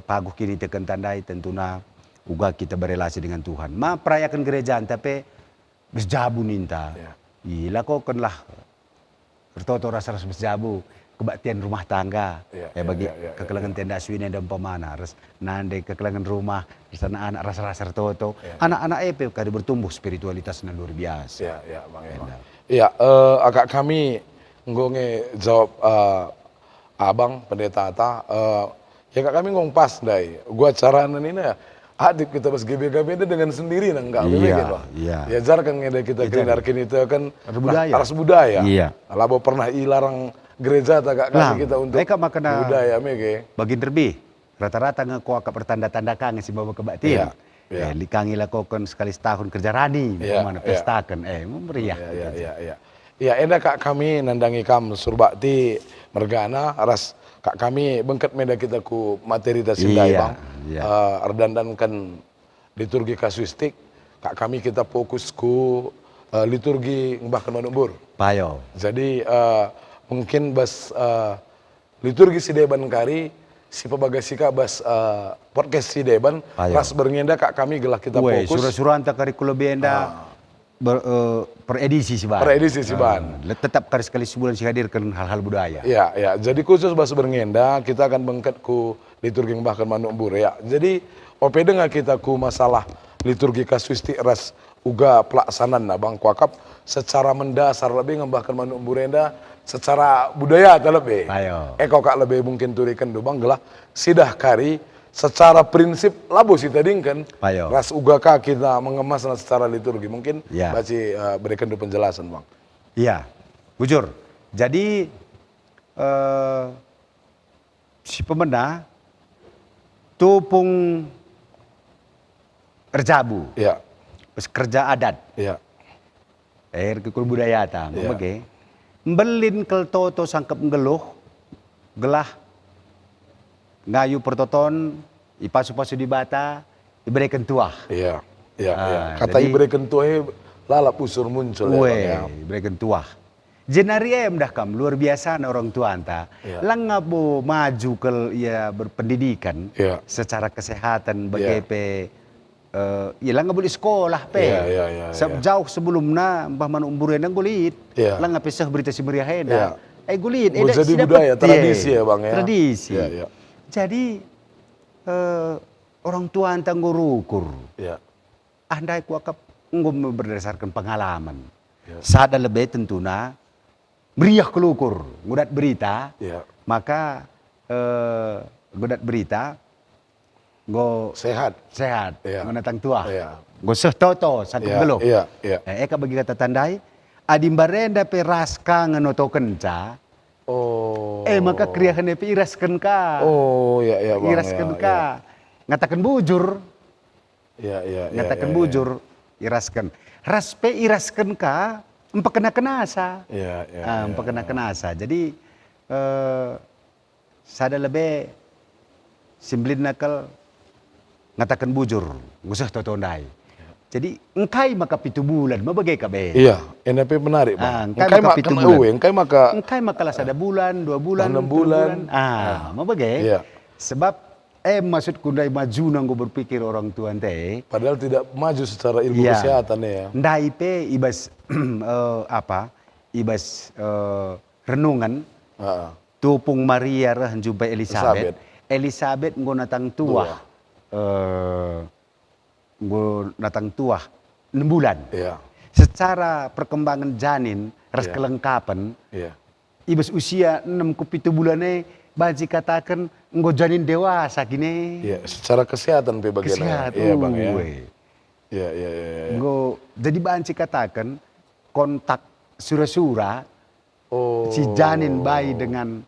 paguh kini tekan tandai tentuna uga kita berelasi dengan Tuhan perayakan gereja tapi besjabu ninta ilakokanlah bertoto rasa besjabu kebaktian rumah tangga bagi kekelangan tenda swine dan pemana res nande kekelangan rumah sana anak rasa-rasa toto anak-anak kali bertumbuh spiritualitasnya luar biasa Bang agak kami ngonge jawab abang pendeta ya kak kami ngomong pas dai gua caraan ini adip kita pas GBKP itu dengan sendiri enggak ya jarkan ngede kita kelinarkin itu kan harus budaya labo pernah ilarang gereja tak kami kita untuk budaya mege bagi terbi rata-rata ngaku pertanda-tanda kangen si bawa kebaktian Likangi lakukan sekali setahun kerja rani, mana pestakan, meriah. Ya, enda kak kami nandangi kam surbakti mergana, ras kak kami bengket meda kita ku materi tasindai bang. Ardandankan liturgi kasuistik, kak kami kita fokus ku liturgi bahkan manumbur. Payo. Jadi mungkin bas liturgi si deban kari, si pebagasika bas podcast si deban, ras berngenda kak kami gelah kita fokus. Surah-surah anta kurikulum benda per edisi sih ban. Per edisi sih ban. Tetap kali sekali sebulan sih hadirkan hal-hal budaya. Ya. Jadi khusus bas berngenda kita akan bengket ku liturgi bahkan manumbur ya. Jadi opede nggak kita ku masalah liturgi kasuistik ras uga pelaksanaan nah bang kuakap secara mendasar lebih ngembahkan manumbur enda secara budaya atau lebih. Kok kak lebih mungkin turikan do bang gelah sidah kari secara prinsip labu si tadingkan ras uga kak kita mengemas secara liturgi mungkin baci berikan do penjelasan bang. Iya, bujur. Jadi si pemenang tupung erjabu. Iya. Kerja adat. Iya. Kekul budaya ta, mabage. Mbelin kel toto sangkep ngeluh, gelah ngayu pertoton, ipasu-pasu di bata, iberikan tuah. Iya. Kata iberikan tuah lalap usur muncul ya. Iberikan tuah. Jenari dah kam luar biasa na orang tua anta. Lang ngabo maju ke berpendidikan secara kesehatan bagai lang ngabo di sekolah jauh sebelumnya mbah manumbur endang gulit. Lang ngapisah berita si meriah enda. Gulit jadi budaya tradisi ya bang ya. Tradisi. Jadi orang tua anta ngurukur. Andai kuakap ngom berdasarkan pengalaman. Sada lebih tentunya meriah kelukur, ngudat berita, maka ngudat berita, go sehat, menatang tua, go sehtoto sangkep gelo. Eka bagi kata tandai, adimbarenda pe raska ngenoto kenca, maka kriahan pe iraskan ka, iraskan ka, ngatakan bujur, ngatakan bujur, iraskan, raspe iraskan ka. Empakena kenasa, empakena kenasa. Jadi sada lebih simplin nakal ngatakan bujur, ngusah totondai. Jadi engkai maka 7 bulan, mabagai kabe. Iya, NP menarik bang. Engkai maka 7 bulan. Engkai maka lah sada bulan, 2 bulan, 6 bulan. Mabagai. Sebab maksud kundai maju nanggo berpikir orang tua ente. Padahal tidak maju secara ilmu kesehatan ya. Ndai pe ibas ibas renungan. Tupung Maria rah jumpa Elizabeth. Elizabeth nggo natang tua. Nggo natang tua 6 bulan. Secara perkembangan janin, ras kelengkapan. Ibas usia 6 ke 7 bulannya baji katakan nggo janin dewasa gini. Secara kesehatan pe bagaimana? Iya bang ya. Iya. Nggo jadi banci katakan kontak sura-sura si janin bayi dengan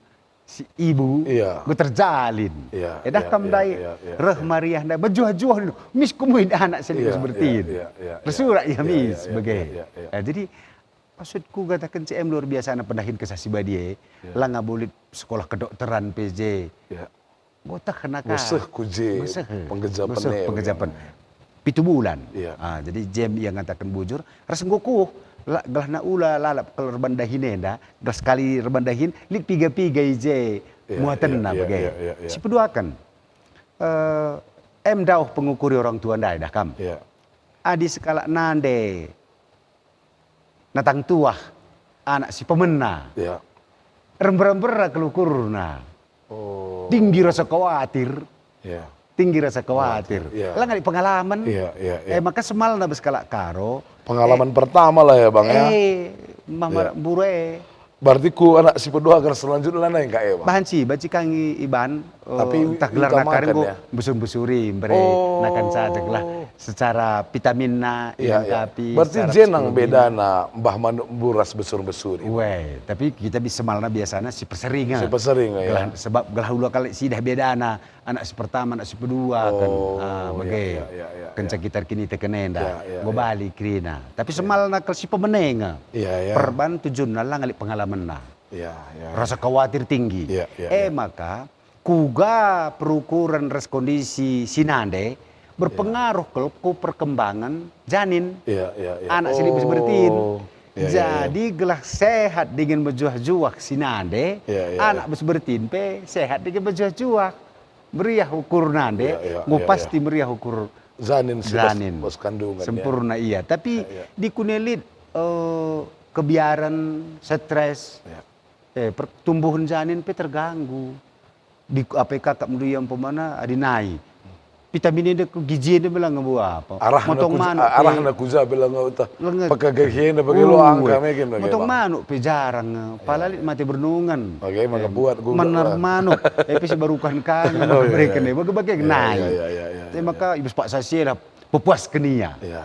si ibu nggo terjalin. Edah kam dai reh Maria nda bejuah-juah mis kumuin anak sendiri seperti itu. Resura ya mis bagai. Jadi maksudku katakan CM luar biasa anak pendahin kesasi badie. Lah ngabulit sekolah kedokteran PJ. Gotak kenaka. Museh kuje penggejapan. 7 bulan. Jadi jem yang ngatakan bujur. Ras nggoku gelah na ula lalap kalau rebandahin enda. Gelah sekali rebandahin lik 3 ije muatan na bagai. Si peduakan. Dauh pengukuri orang tua ndai dah kam. Adi sekala nande. Natang tua anak si pemena. Rember-rember kelukurna. Tinggi rasa khawatir. Tinggi rasa khawatir. Lah nggak pengalaman. Maka semal na berskala karo. Pengalaman pertama lah ya bang ya. Mama bure. Berarti ku anak si pedua akan selanjutnya lah yang kak bang. Bahan sih, baci kangi iban. Tapi tak gelar nakarin ku besur-besuri, beri nakan saja lah. secara vitaminna Iya, iya. dilengkapi. Berarti secara jenang psikologi. beda na mbah manuk buras besur-besur. Weh, tapi kita bisa malna biasanya si perseringan. Si persering, ya. Sebab gelah ulah kali si dah beda anak si pertama, anak si kedua kan. Bagai. iya, Kencang kita kini tekenenda. Iya, iya, Go balik krina. Tapi semalna kalau si pemenenga. Iya, iya. Perban tujuan lah ngali pengalaman na. Iya, iya. Rasa khawatir tinggi. Iya, iya, Maka kuga perukuran res kondisi sinande berpengaruh ke perkembangan janin. Iya, iya, iya. Anak silip bertin. Iya, Jadi gelah sehat dengan berjuah-juah sinande, Iya, iya, anak bertin pe sehat dengan berjuah-juah. Meriah ukur nande, Iya, iya, mau iya, pasti meriah ukur Janin si janin. bos kandungan. Sempurna iya, tapi Iya, iya. di kunelit kebiaran, stres, pertumbuhan janin pe terganggu. Di APK kak meriam pemana adinai. Vitamin ini gizi ini bilang ngebu apa? Motong manuk. Arah na kuza bilang ngau ta. Lengan. Pagkagahin na bagi lo angka mekin lagi. Motong manuk pe jarang. Palalit mati bernungan. Oke, maka buat gua. Menar manuk. Pe barukan kami mereka nih. Bagai naik. Iya. Maka ibu pak saya lah pupuaskan ia. Iya.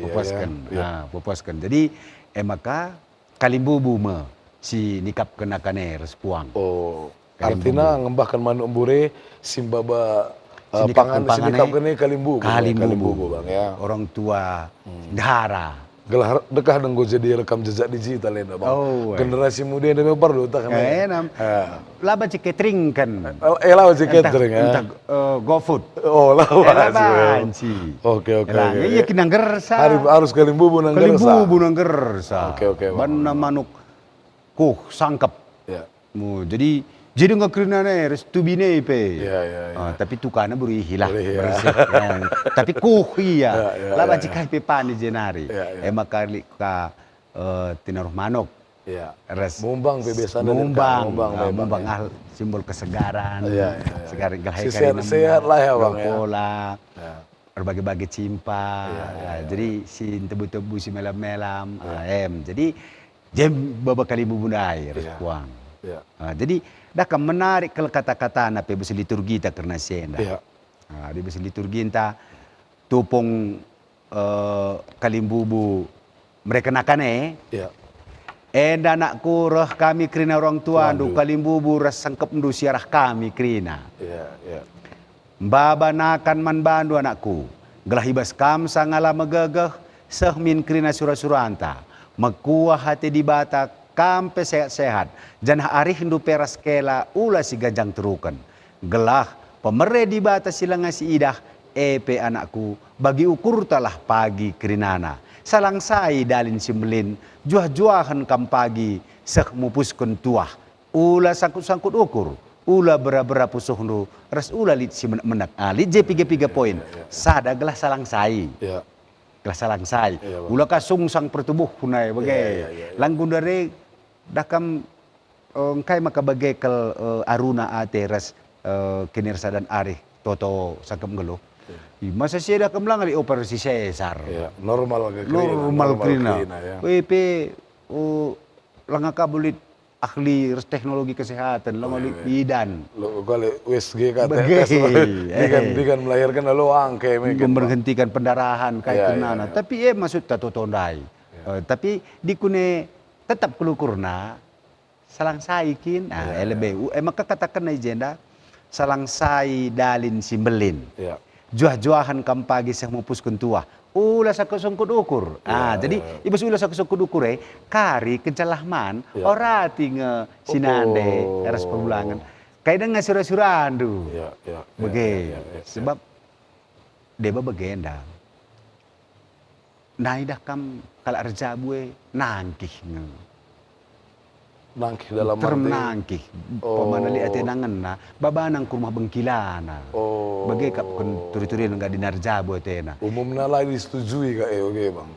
Pupuaskan. Nah, pupuaskan. Jadi maka kalimbubu me si nikap kenakane respuang. Oh, artinya ngembahkan manuk bure simbaba sinikap kene kalimbubu. Kalimbubu bang ya. Orang tua dahara. Gelar dekah denggo jadi rekam jejak digital ya bang. Generasi muda yang memang perlu tak kan. Laba cek catering kan. Lawan cek catering ya. Entah GoFood. Oh lawan sih. Oke. Iya kinang gersa. Harus kalimbubu nang gersa. Kalimbubu nang gersa. Oke. Mana manuk sangkep. Ya. Jadi nggak kena nih, restu bine pe. Iya. Tapi tukana beri hilang, bersih. Tapi iya. Laba jika pepan di jenari. Emak kali ka tinaruh manuk. Iya. Res. Mumbang bebesan. Mumbang simbol kesegaran. Iya. Segar galai sehat lah ya bang. Pola. Berbagai-bagai cimpa. Jadi si tebu-tebu si melam-melam. Jadi jem babak kali bubunai respuang. Jadi dah menarik kalau kata-kata na pe besi liturgi ta karena senda. Di besi liturgi ta tupong kalimbubu mereka nakane. Enda anakku roh kami krina orang tua ndu kalimbubu ras sangkep ndu siarah kami krina. Baba nakan man bandu anakku. Gelah ibas kam sangala megegeh sehmin krina surah-suranta. Mekuah hati di batak kampe sehat-sehat. Janah arih hindu peras kela ula si gajang terukan. Gelah pemere di batas sila ngasi idah. Epe anakku bagi ukur talah pagi kerinana. Salang sai dalin simlin. Juah-juahan kam pagi sek mupuskun tuah. Ula sangkut-sangkut ukur. Ula bera-bera pusuh nu. Ras ula lit si menak. Lit je 3 poin. Sada gelah salang sai. Gelah salang sai. Ula kasung sang pertubuh hunai bagai. Langgun dari dakam kai maka bagai kel aruna ate ras kinirsa dan arih toto sangkem gelo. Masa saya dah kemlang ali operasi sesar. Normal krina. WP langaka bulit ahli teknologi kesehatan langolit bidan. Lo kali USG kata dikan melahirkan lalu angke memberhentikan pendarahan kayak kenana. Tapi maksud tato tondai. Tapi dikune tetap kelukurna salang saikin LBU maka katakan agenda salang sai dalin simbelin juah-juahan kampagi seh mupuskun tua ula sakosongkut ukur jadi ibu ula sakosongkut ukur kari kejalahman orati nge sinande eras perulangan kayak dengan surah-surandu sebab deba bagenda naidah kam kalau rejabue nangkih dalam ternangkih pemanali atenangan na babanang kurma bengkilana bagai kap turi-turi enggak dinarjabu atena umumnya lah disetujui kak oke bang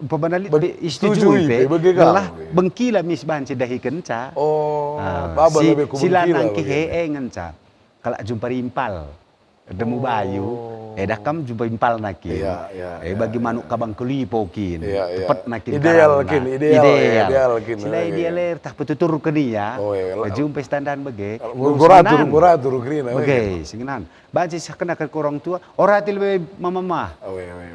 pemanali istujui pe lah bengkila misban cidahi kenca baba lebih sila nangkih ngenca kalau jumpa rimpal Demu bayu. Dah kam jumpa impal nakin. Bagi manuk kabang kelipo kin. Tepat nakin. Ideal kin, ideal kin. Sila ideal tak petutur kini ya. Jumpa standar bagi. Goratur green. Bagi, singinan. Banci sakena ke orang tua, orang ti lebih mama.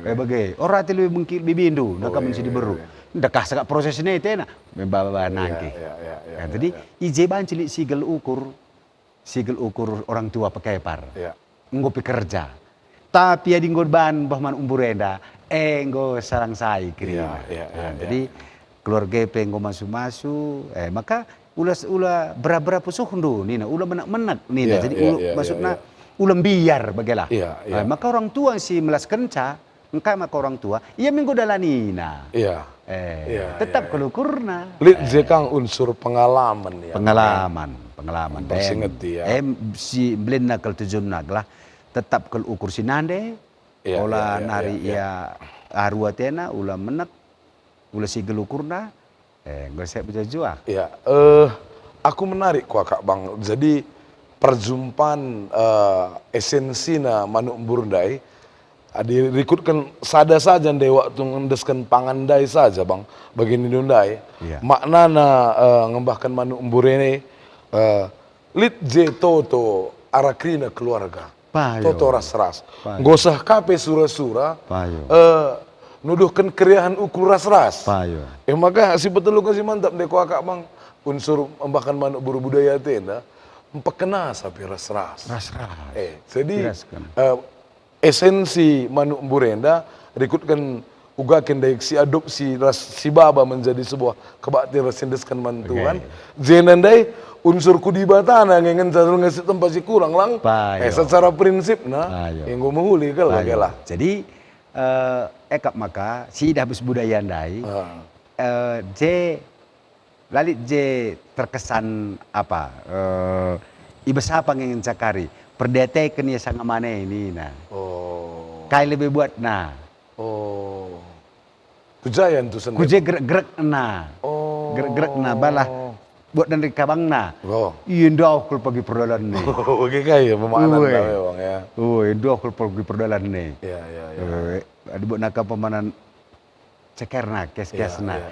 Bagi, orang ti lebih mungkin bibindu, nak menjadi beru. Dekah sekak proses ini tena, membawa nangki. Jadi ije banci sigel ukur orang tua pakai par. Ngopi kerja. Tapi ada ngorban bahman umburenda, enggo sarang sai kiri. Jadi keluarga penggo masuk, maka ula berapa pusuh ndu nina, ula menak nina. Jadi maksudnya ulam biar bagalah. Maka orang tua si melas kenca, engkau maka orang tua, ia minggu dalanina. Tetap kelukurna. Lid zekang unsur pengalaman ya. Pengalaman. Si blend nakal tujun naglah. Tetap kalau ukur sinande, olah nari ia arua tena, ulah menek, ulah si gelukurna, gosek berjajua. Aku menarik kak bang. Jadi perjumpaan esensina manuk burundai, dirikutkan sada saja deh waktu ngendeskan pangandai saja bang, begini dundai. Maknana ngembahkan manuk burene, lit je toto arakrina keluarga. Toto ras-ras. Gosah kape sura-sura. Nuduhkan keriahan ukur ras-ras. Maka si betul si mantap deh kak bang. Unsur bahkan manuk buru budaya tenda. Empekena sapi ras-ras. Jadi esensi manuk burenda rikutkan ugakan dari si adopsi si baba menjadi sebuah kebaktian rasindeskan mantuan. Jenandai unsur kudibatana ngengen satu ngasih tempat si kurang lang. Secara prinsip yang gue menghuli kalau lah. Jadi ekap maka si dah budaya andai. Lalit je terkesan apa? Iba siapa ngengen cakari? Perdete kenia sangat mana ini nah. Kai lebih buat nah. Kujayan tu sendiri. Kuje gerak-gerak nah. Gerak-gerak nah balah. Buat dari kabang na. Indah kalau pergi perdalan nih. Oke kaya pemahaman bang ya. Indah kalau pergi perdalan nih. Ada buat nakal pemanan cekerna, kes-kesna.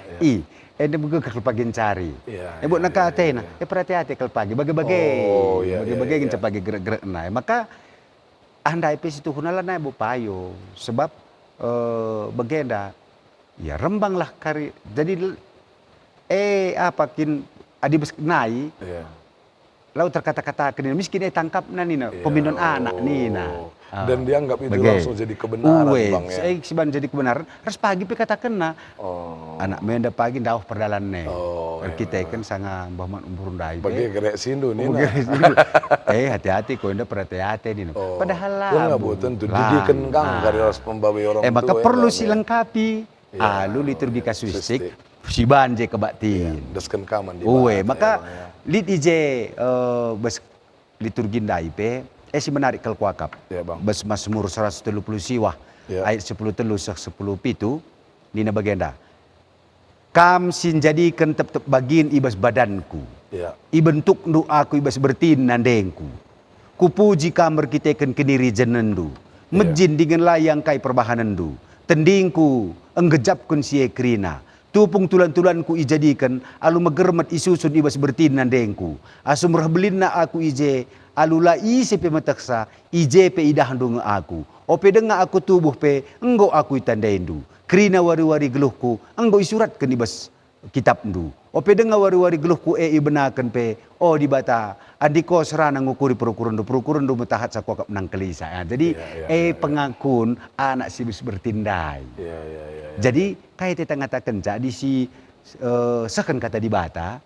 Ada buka kalau pagi cari. Buat nakal atena. Perhati-hati kalau pagi. Bagi-bagi yang pagi gerak-gerak na. Maka anda ipis itu hunalan na bu payo. Sebab bagenda. Ya rembanglah kari. Jadi apa kin adi nai, lalu terkata-kata kini miskin tangkap nina pembinaan anak nina. Dan dianggap itu langsung jadi kebenaran bang ya. Saya siban jadi kebenaran. Res pagi pekata kena. Anak menda pagi dawah perdalan ne. Kita kan sangat bahman umurundai. Bagi gerek sindu nina. Hati-hati kau indah perhati-hati nina. Padahal lah. Kau nggak buat tentu didikan kang dari ras pembawa orang tua. Maka perlu silengkapi. Lalu liturgi kasuistik. Si banje kebaktiin. Desken kaman di maka lit ije liturgi ndai pe si menarik kel kuakap. Bas Mazmur 130 siwah ayat 10 telu 10 pitu nina bagenda. Kam sin jadikan tep bagin ibas badanku. Ibentuk ndu aku ibas bertin nandengku. Kupuji kamar kiteken keniri jenendu. Mejin dengan layang kai perbahanendu. Tendingku enggejapkun sie krina. Tupung tulan-tulanku ijadikan, alu megermet isusun ibas bertin nandengku. Asum rahbelinna aku ije, alu la isi pe mataksa, ije pe idah ndung aku. Ope denga aku tubuh pe, enggo aku itandaindu. Krina wari-wari geluhku, enggo isurat ke ibas kitab ndu. Ope denga wari-wari geluhku ibenakan pe, di bata, adiko serana ngukuri perukuran du metahat sakuakap nang kelisa. Jadi pengakun anak sibis bertindai. Jadi kayak kita ngatakan jadi si seken kata di bata,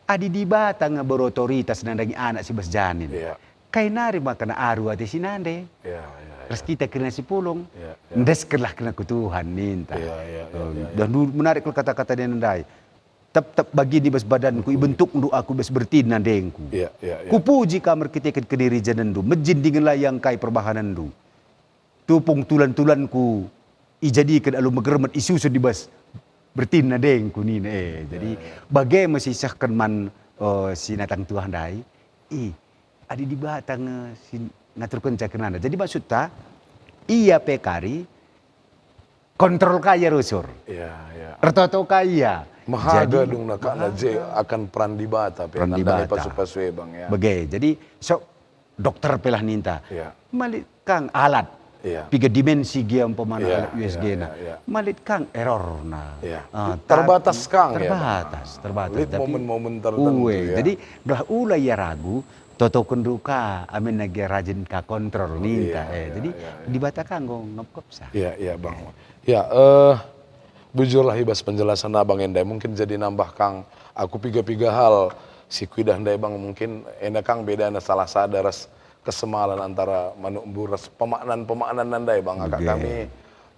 adi di bata nga berotoritas nandangi anak si bas janin. Kayak nari makana aru ati sinande. Terus kita kena si pulung, ndeskerlah kena kutuhan ninta. Dan menarik kata-kata dia nandai. Tep bagi di bas badanku, ibentuk ndu aku bas bertin nandengku. Kupuji kamar kita kediri janendu, mejin dengan layang kai perbahanandu. Tupung tulan-tulanku, ijadikan alu megermet isusu di bas bertin nandengku nina. Jadi bagai masih sahkan man sinatang Tuhan dai. Adi di batang ngaturkan cakenana. Jadi maksudnya iya pekari kontrol kaya rusur. Iya, iya. Ertoto kaya. Mahaga dong nak je akan peran di bata pe Peran di nandai bata. pasu-pasu bang ya. Bege. Jadi dokter pelah ninta. Iya. Malit kang alat. Iya. Tiga dimensi dia umpamana Iya, alat USG iya, na. iya. Malit kang error na. Iya. Tapi- Terbatas kang ya, Terbatas. Lihat Tapi- momen-momen tertentu ya. Jadi belah ula ya ragu. Toto kenduka, amin lagi rajin ka kontrol ninta. Jadi di bata kanggo ngepkop sah. Iya, iya bang. Ya, bujurlah ibas penjelasan abang Endai. Mungkin jadi nambah kang. Aku piga-piga hal si kuidah Endai bang. Mungkin enda kang beda na salah sadaras kesemalan antara manuk buras pemaknan Endai bang. Akak Oke. kami.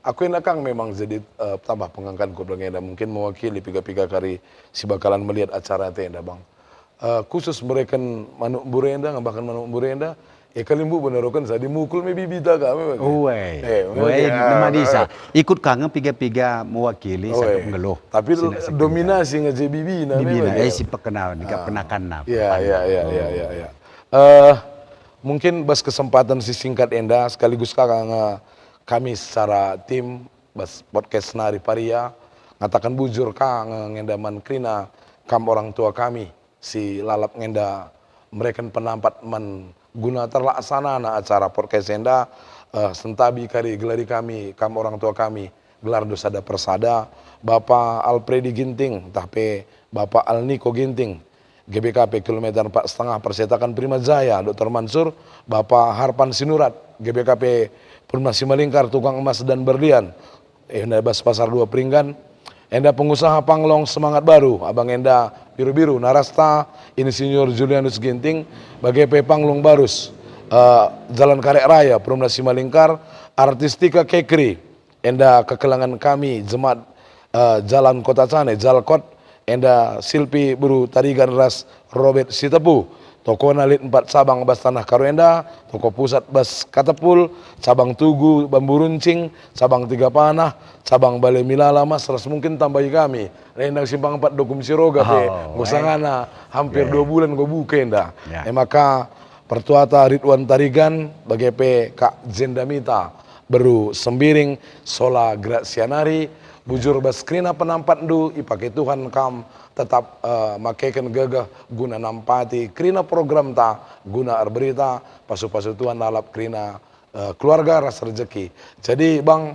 Aku enda kang memang jadi tambah pengangkat ku bilang Enda. Mungkin mewakili piga-piga kari si bakalan melihat acara itu Enda bang. Khusus mereka manuk burenda, bahkan manuk burenda, kalimbu benerokan saya dimukul me bibita kami. Uwe, nama disa. Ikut kangen piga-piga mewakili satu ngeluh. Tapi dominasi ngaji bibi na. Dibina, si pekenal, dikapenakan na. Iya. Mungkin bas kesempatan si singkat Enda sekaligus kakak kami secara tim bas podcast Nari Paria ngatakan bujur kang ngendaman krina kam orang tua kami si lalap ngenda mereka penampat guna terlaksana na acara podcast Enda sentabi kari gelari kami kam orang tua kami gelar dosada persada Bapak Alfredi Ginting tapi Bapak Alniko Ginting GBKP kilometer 4,5 Persetakan Prima Jaya Dr. Mansur Bapak Harpan Sinurat GBKP Purna Simalingkar Tukang Emas dan Berlian Enda Bas Pasar 2 Pringgan Enda pengusaha Panglong Semangat Baru, Abang Enda Biru-Biru, Narasta, Insinyur Julianus Ginting, BGP Panglong Barus, Jalan Karek Raya, Perumda Simalingkar, Artistika Kekri, Enda kekelangan kami, Jemaat Jalan Kota Cane, Jalkot, Enda Silpi Buru Tarigan Ras Robert Sitepu, Toko Nalit 4 Cabang Bas Tanah Karuenda, Toko Pusat Bas Katepul, Cabang Tugu Bambu Runcing, Cabang Tiga Panah, Cabang Balai Milala Mas, ras mungkin tambahi kami. Rendang Simpang 4 Dokum Siroga pe, ngusangana hampir 2 bulan gue buka Enda. Maka Pertuata Ridwan Tarigan, BGP Kak Zendamita, Beru Sembiring, Sola Grazianari, bujur baskrina penampat du, ipakai Tuhan kam, tetap makaikan gagah guna nampati krina program ta guna berita pasu-pasu Tuhan lalap krina keluarga ras rezeki. Jadi bang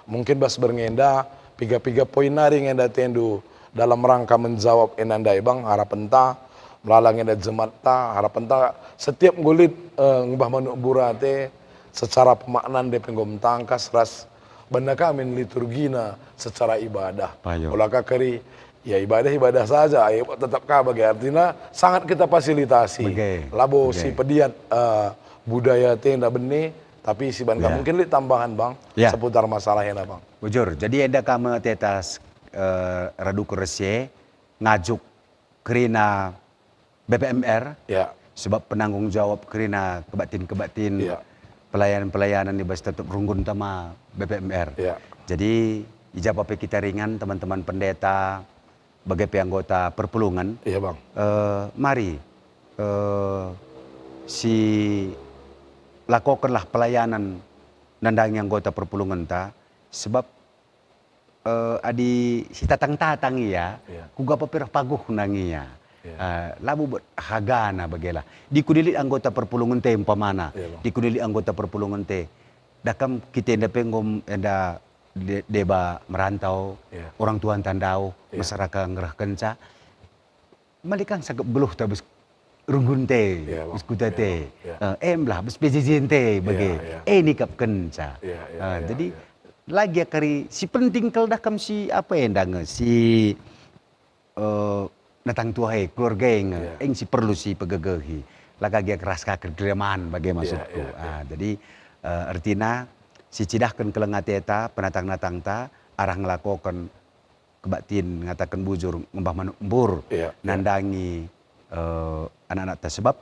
mungkin bas berngenda piga-piga poin nari ngenda tendu dalam rangka menjawab enandai bang harapan ta melalang ngenda jemaat ta harapan ta setiap gulit ngubah manuk burate secara pemaknan de penggom tangkas ras benda kami liturgina secara ibadah. Olah kakari ya ibadah saja, ya tetap bagi artinya sangat kita fasilitasi. Labo si pediat budaya tenda benih, tapi si bangga mungkin tambahan bang seputar masalahnya bang. Bujur, jadi ada kami tetas radu kursi ngajuk kerina BPMR, sebab penanggung jawab kerina kebatin pelayanan-pelayanan di bas tetap runggun sama BPMR. Jadi ijabah kita ringan teman-teman pendeta sebagai anggota perpulungan, bang. Mari si lakukanlah pelayanan nandangi anggota perpulungan ta, sebab adi si tatang-tatang ya, kuga papirah paguh nangi ya. Labu buat hagana bagela. Dikudilit anggota perpulungan te umpamana, dikudilit anggota perpulungan te, dakam kita enda penggom enda deba merantau, orang tuan tandau, masyarakat ngerah kenca, malikang sagap beluh tabus runggun te, biskuta te, lah bus pejijin te bagi, nikap kenca. Jadi lagi kari si penting kalau dah kam si apa endang si natang tuai keluarga yang si perlu si pegagahi, lagi keras kegeremahan bagi maksudku. Jadi artinya si cidahkan kelengateta penatang-natang ta arah ngelakokan kebatin ngatakan bujur ngembah manubur nandangi anak-anak tersebab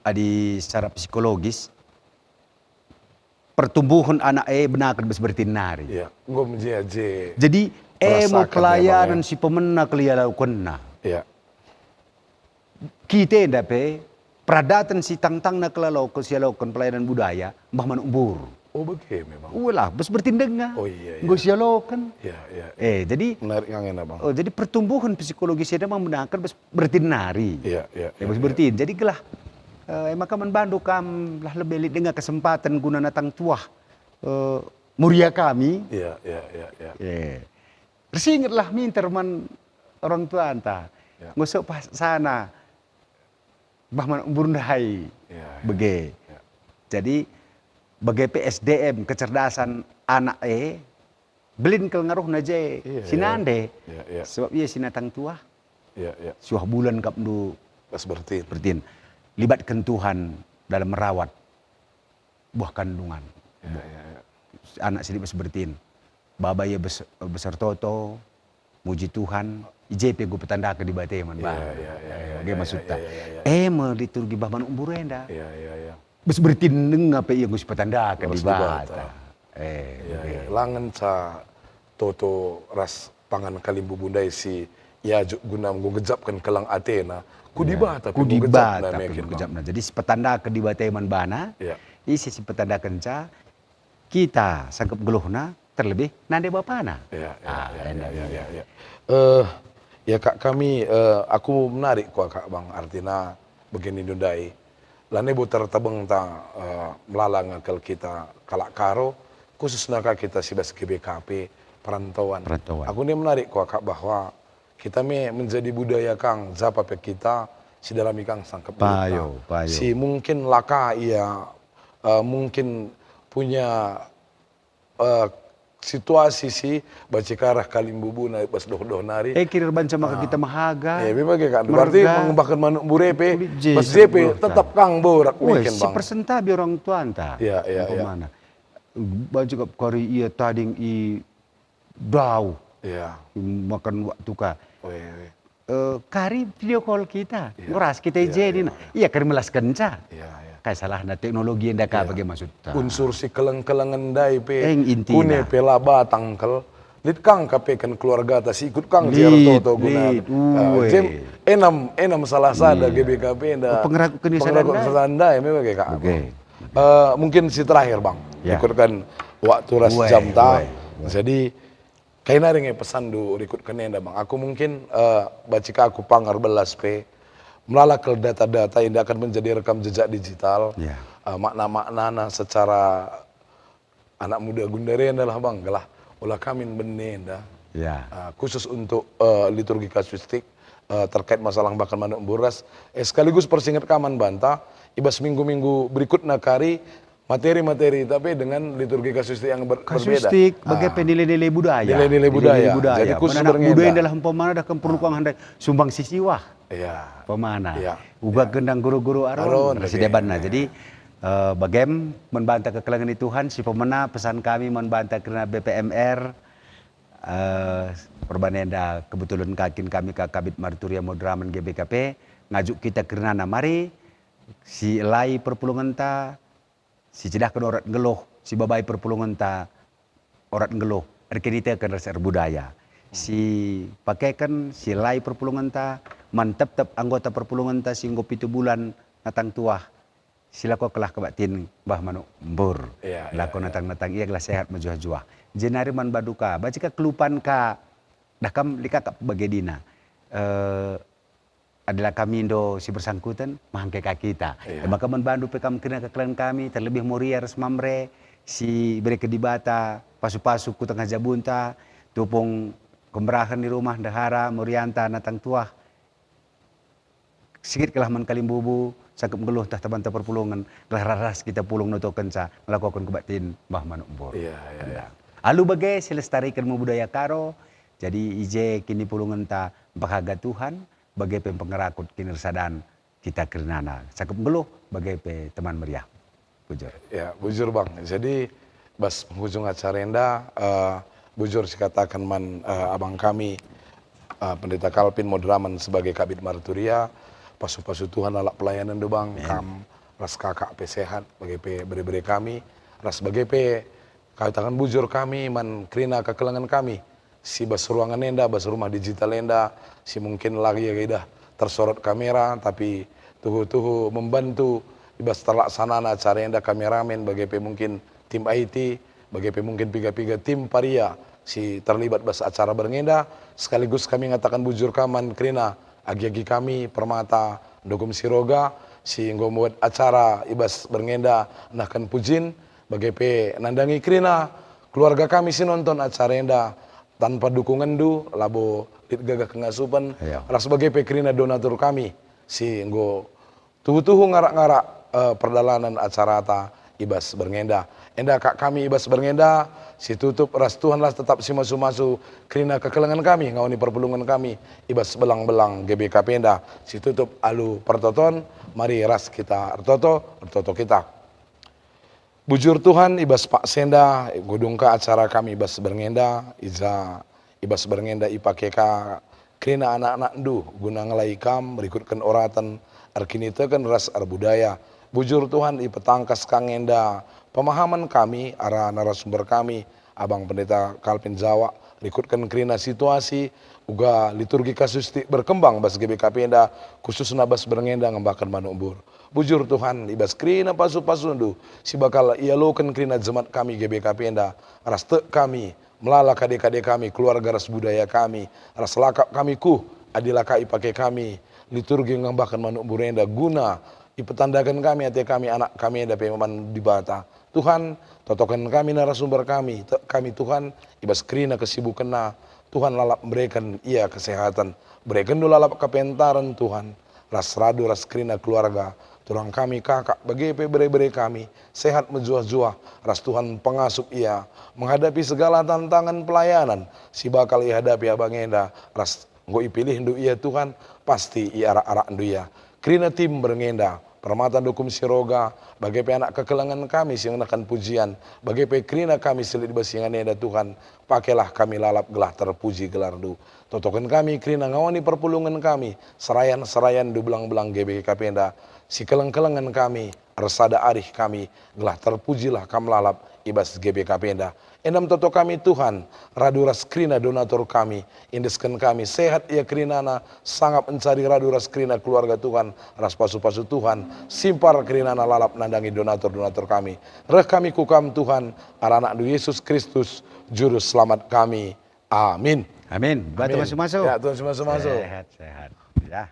adi secara psikologis pertumbuhan anak benar seperti nari. Jadi mau pelayanan si pemena kelia lakukan. Kita dapat Pradatan si tang-tang na kelalau ke sialaukon pelayanan budaya, Mbah Manumbur. Oh begitu memang. Ulah, bes bertindengnya. Oh iya. Gue sialaukon. Iya, iya. Jadi Menarik yang enak bang. jadi pertumbuhan psikologis dia membenarkan bes bertinari. Iya, iya. Bes bertin. Jadi gelah maka membantu kam lah lebih dengan kesempatan guna natang tuah muria kami. Iya, iya, iya, iya. Tersingatlah minter man orang tua anta. Ya. Ngusuk pas sana. Mbah Manumbur ndai. Iya, iya. Bege. Ya. Jadi bagi PSDM kecerdasan anak belin kel ngaruh naje Iya, sinande. iya, iya. Sebab ia sinatang tua. Iya, iya. Suah bulan kapnu Pas bertin. bertin. Libatkan Tuhan dalam merawat buah kandungan. Iya, iya, iya. Anak sini bertin. Baba ya besar toto, muji Tuhan. IJP gue petanda ke di bate man bang. Oke maksudnya. Liturgi Mbah Manumbur enda. Iya, iya, iya. Bes bertindeng apa yang gue petanda ke di Harus dibata. bata. Iya, iya. Langen ca toto ras pangan kalimbu bundai si ya guna ngejapkan kelang Athena. Kudibata, Kudibata kejapna. Jadi si petanda ke di bate man bana. Iya. Isi si petanda kenca kita sangkep geluhna terlebih nande bapana. Iya, Enda. iya. Ya kak kami, aku menarik kak bang, artinya begini dundai. Lane butar tabeng ta melalang akal kita kalak karo, khususnya kak kita sibas GBKP perantauan. Aku ini menarik kak bahwa kita menjadi budaya kang zapape kita si dalam ikang sangkep Payo. si mungkin laka ia mungkin punya situasi si bacikarah kalimbubu na pas doh nari. Kirir banca maka kita mahaga. Memang kan. Berarti mengembangkan Manumbur pas JP tetap kang borak weekend Si bang. persentabi orang tua anta. Iya. Mana? Banca kap kari iya tading i dau. Iya. Makan waktu ka. Kari video call kita. Iya. Nguras kita jadi. Iya kari melas kenca. Iya. Kayak salah na teknologi yang daka bagi maksud. Unsur si keleng-kelengan dai pe. Intina. Kune pe laba tangkel. Lit kang kapekan keluarga tas ikut kang jiar toto guna. Jem enam salah sada GBKP nda. Pengeraku keniscayaan dai memang kayak kak. Mungkin si terakhir bang. Ikutkan waktu ras jam ta. Jadi kayak naring pesan du ikut kenenda bang. Aku mungkin bacika aku pangar belas pe. Melalak data-data ini akan menjadi rekam jejak digital. Makna-makna secara anak muda gundare adalah bang, gelah ulah kamin benenda. Khusus untuk liturgi kasuistik terkait masalah bahkan Manumbur ras. Sekaligus persingat kaman banta, ibas minggu-minggu berikutnya kari materi-materi tapi dengan liturgi kasuistik yang berbeda. Kasuistik bagai nilai-nilai budaya. Nilai-nilai budaya. Jadi khusus budaya adalah pemana dah kempurnukuang hendak sumbang sisiwah. Iya. Pemana. Iya. Uga gendang guru-guru aron. Debanna. Jadi bagem membantah kekelangan Tuhan si pemena pesan kami membantah karena BPMR perbanenda kebetulan kakin kami ke Kabit Marturia Modraman GBKP ngajuk kita karena mari si lai perpulungan ta si cedah ke orat ngeluh si babai perpulungan ta orat ngeluh erkenita kan reser budaya si pakaikan si lai perpulungan ta mantap anggota perpulungan ta si ngopi 7 bulan natang tuah sila ko kelah kebatin Mbah Manumbur lako natang iya kelah sehat majuah-juah jenari man baduka bacika kelupan ka dakam lika bagedina adalah kami Indo si bersangkutan mahangke kita. Maka membantu pekam kena kekelan kami terlebih Moria Resmamre si beri kedibata pasu-pasu ku tengah jabunta tupung kemerahan di rumah dahara Morianta natang tuah sikit kelah man kalimbubu sakep ngeluh tah tabanta perpulungan kelah raras kita pulung noto kenca ngelakukan kebatin Mbah Manumbur. Alu bagai selestarikan budaya karo jadi ije kini pulungan ta bahaga Tuhan bagai pengerakut kinersadan kita kerinana sakep ngeluh bagai teman meriah bujur. Ya bujur bang. Jadi bas penghujung acara enda bujur sikatakan man abang kami Pendeta Kalpin Modraman sebagai Kabit Marturia pasu-pasu Tuhan alak pelayanan do bang kam ras kakak pe sehat bagai pe beri-beri kami ras bagai pe katakan bujur kami man krina kekelangan kami si bas ruangan enda bas rumah digital enda si mungkin lagi ya dah tersorot kamera tapi tuhu membantu ibas terlaksanaan acara yang kami ramen bagi mungkin tim IT, bagi mungkin piga-piga tim paria si terlibat bas acara berngenda, sekaligus kami ngatakan bujur kaman krina agi-agi kami permata dokum siroga si ngomot acara ibas berngenda nahkan pujin bagi nandangi krina keluarga kami si nonton acara enda tanpa dukungan du labo gagah kengasupan ras sebagai krina donatur kami si nggo tuhu ngarak-ngarak perdalanan acara ta ibas berngenda. Enda kak kami ibas berngenda, si tutup ras Tuhan lah tetap si masu-masu kerina kekelengan kami, ngawani perpulungan kami, ibas belang-belang GBKP enda, si tutup alu pertoton, mari ras kita ertoto kita. Bujur Tuhan ibas Pak Senda, gudungka acara kami ibas berngenda, ibas berngenda ipakeka kerina anak-anak ndu, guna ngelaikam, berikutkan oratan, arkinitekan ras arbudaya. Bujur Tuhan ipetangkas kangenda pemahaman kami, arah narasumber kami, Abang Pendeta Kalvin Jawa, rikutkan kerina situasi, uga liturgi kasusti berkembang bas GBKP enda, khusus nabas berngenda ngembakan manubur. Bujur Tuhan ibas kerina pasu-pasundu, si bakal ialokan kerina jemaat kami GBKP enda, ras tek kami, melala kade-kade kami, keluarga ras budaya kami, ras lakap kami adilaka ipake kami, liturgi ngembakan manubur enda guna, ipetandakan kami hati kami anak kami ada peman di bata Tuhan totokan kami narasumber kami Tuhan ibas kerina kesibukan Tuhan lalap berikan ia kesehatan berikan dulu lalap kepentaran Tuhan ras radu ras kerina keluarga turang kami kakak bagi bere-bere kami sehat menjua-jua ras Tuhan pengasup ia menghadapi segala tantangan pelayanan si bakal ia hadapi abang enda ras nggo ipilih ndu ia Tuhan pasti ia arak-arak ndu ia kerina tim berngenda, permata dukum siroga, bagi anak kekelangan kami yang menakan pujian, bagi kerina kami selit basingan eda Tuhan, pakailah kami lalap gelah terpuji gelar du. Totokan kami kerina ngawani perpulungan kami, serayan du belang-belang GBKP enda, si keleng-kelengan kami, resada arih kami, gelah terpujilah kam lalap ibas GBKP enda. Endam toto kami Tuhan, raduras krina donatur kami, indeskan kami sehat ia krinana, sangat mencari raduras krina keluarga Tuhan, ras pasu-pasu Tuhan, simpar krinana lalap nandangi donatur-donatur kami. Reh kami kukam Tuhan, anak Yesus Kristus, juru selamat kami. Amin. Amin. Batu masuk-masuk. Ya Tuhan masuk-masuk. Sehat. Ya.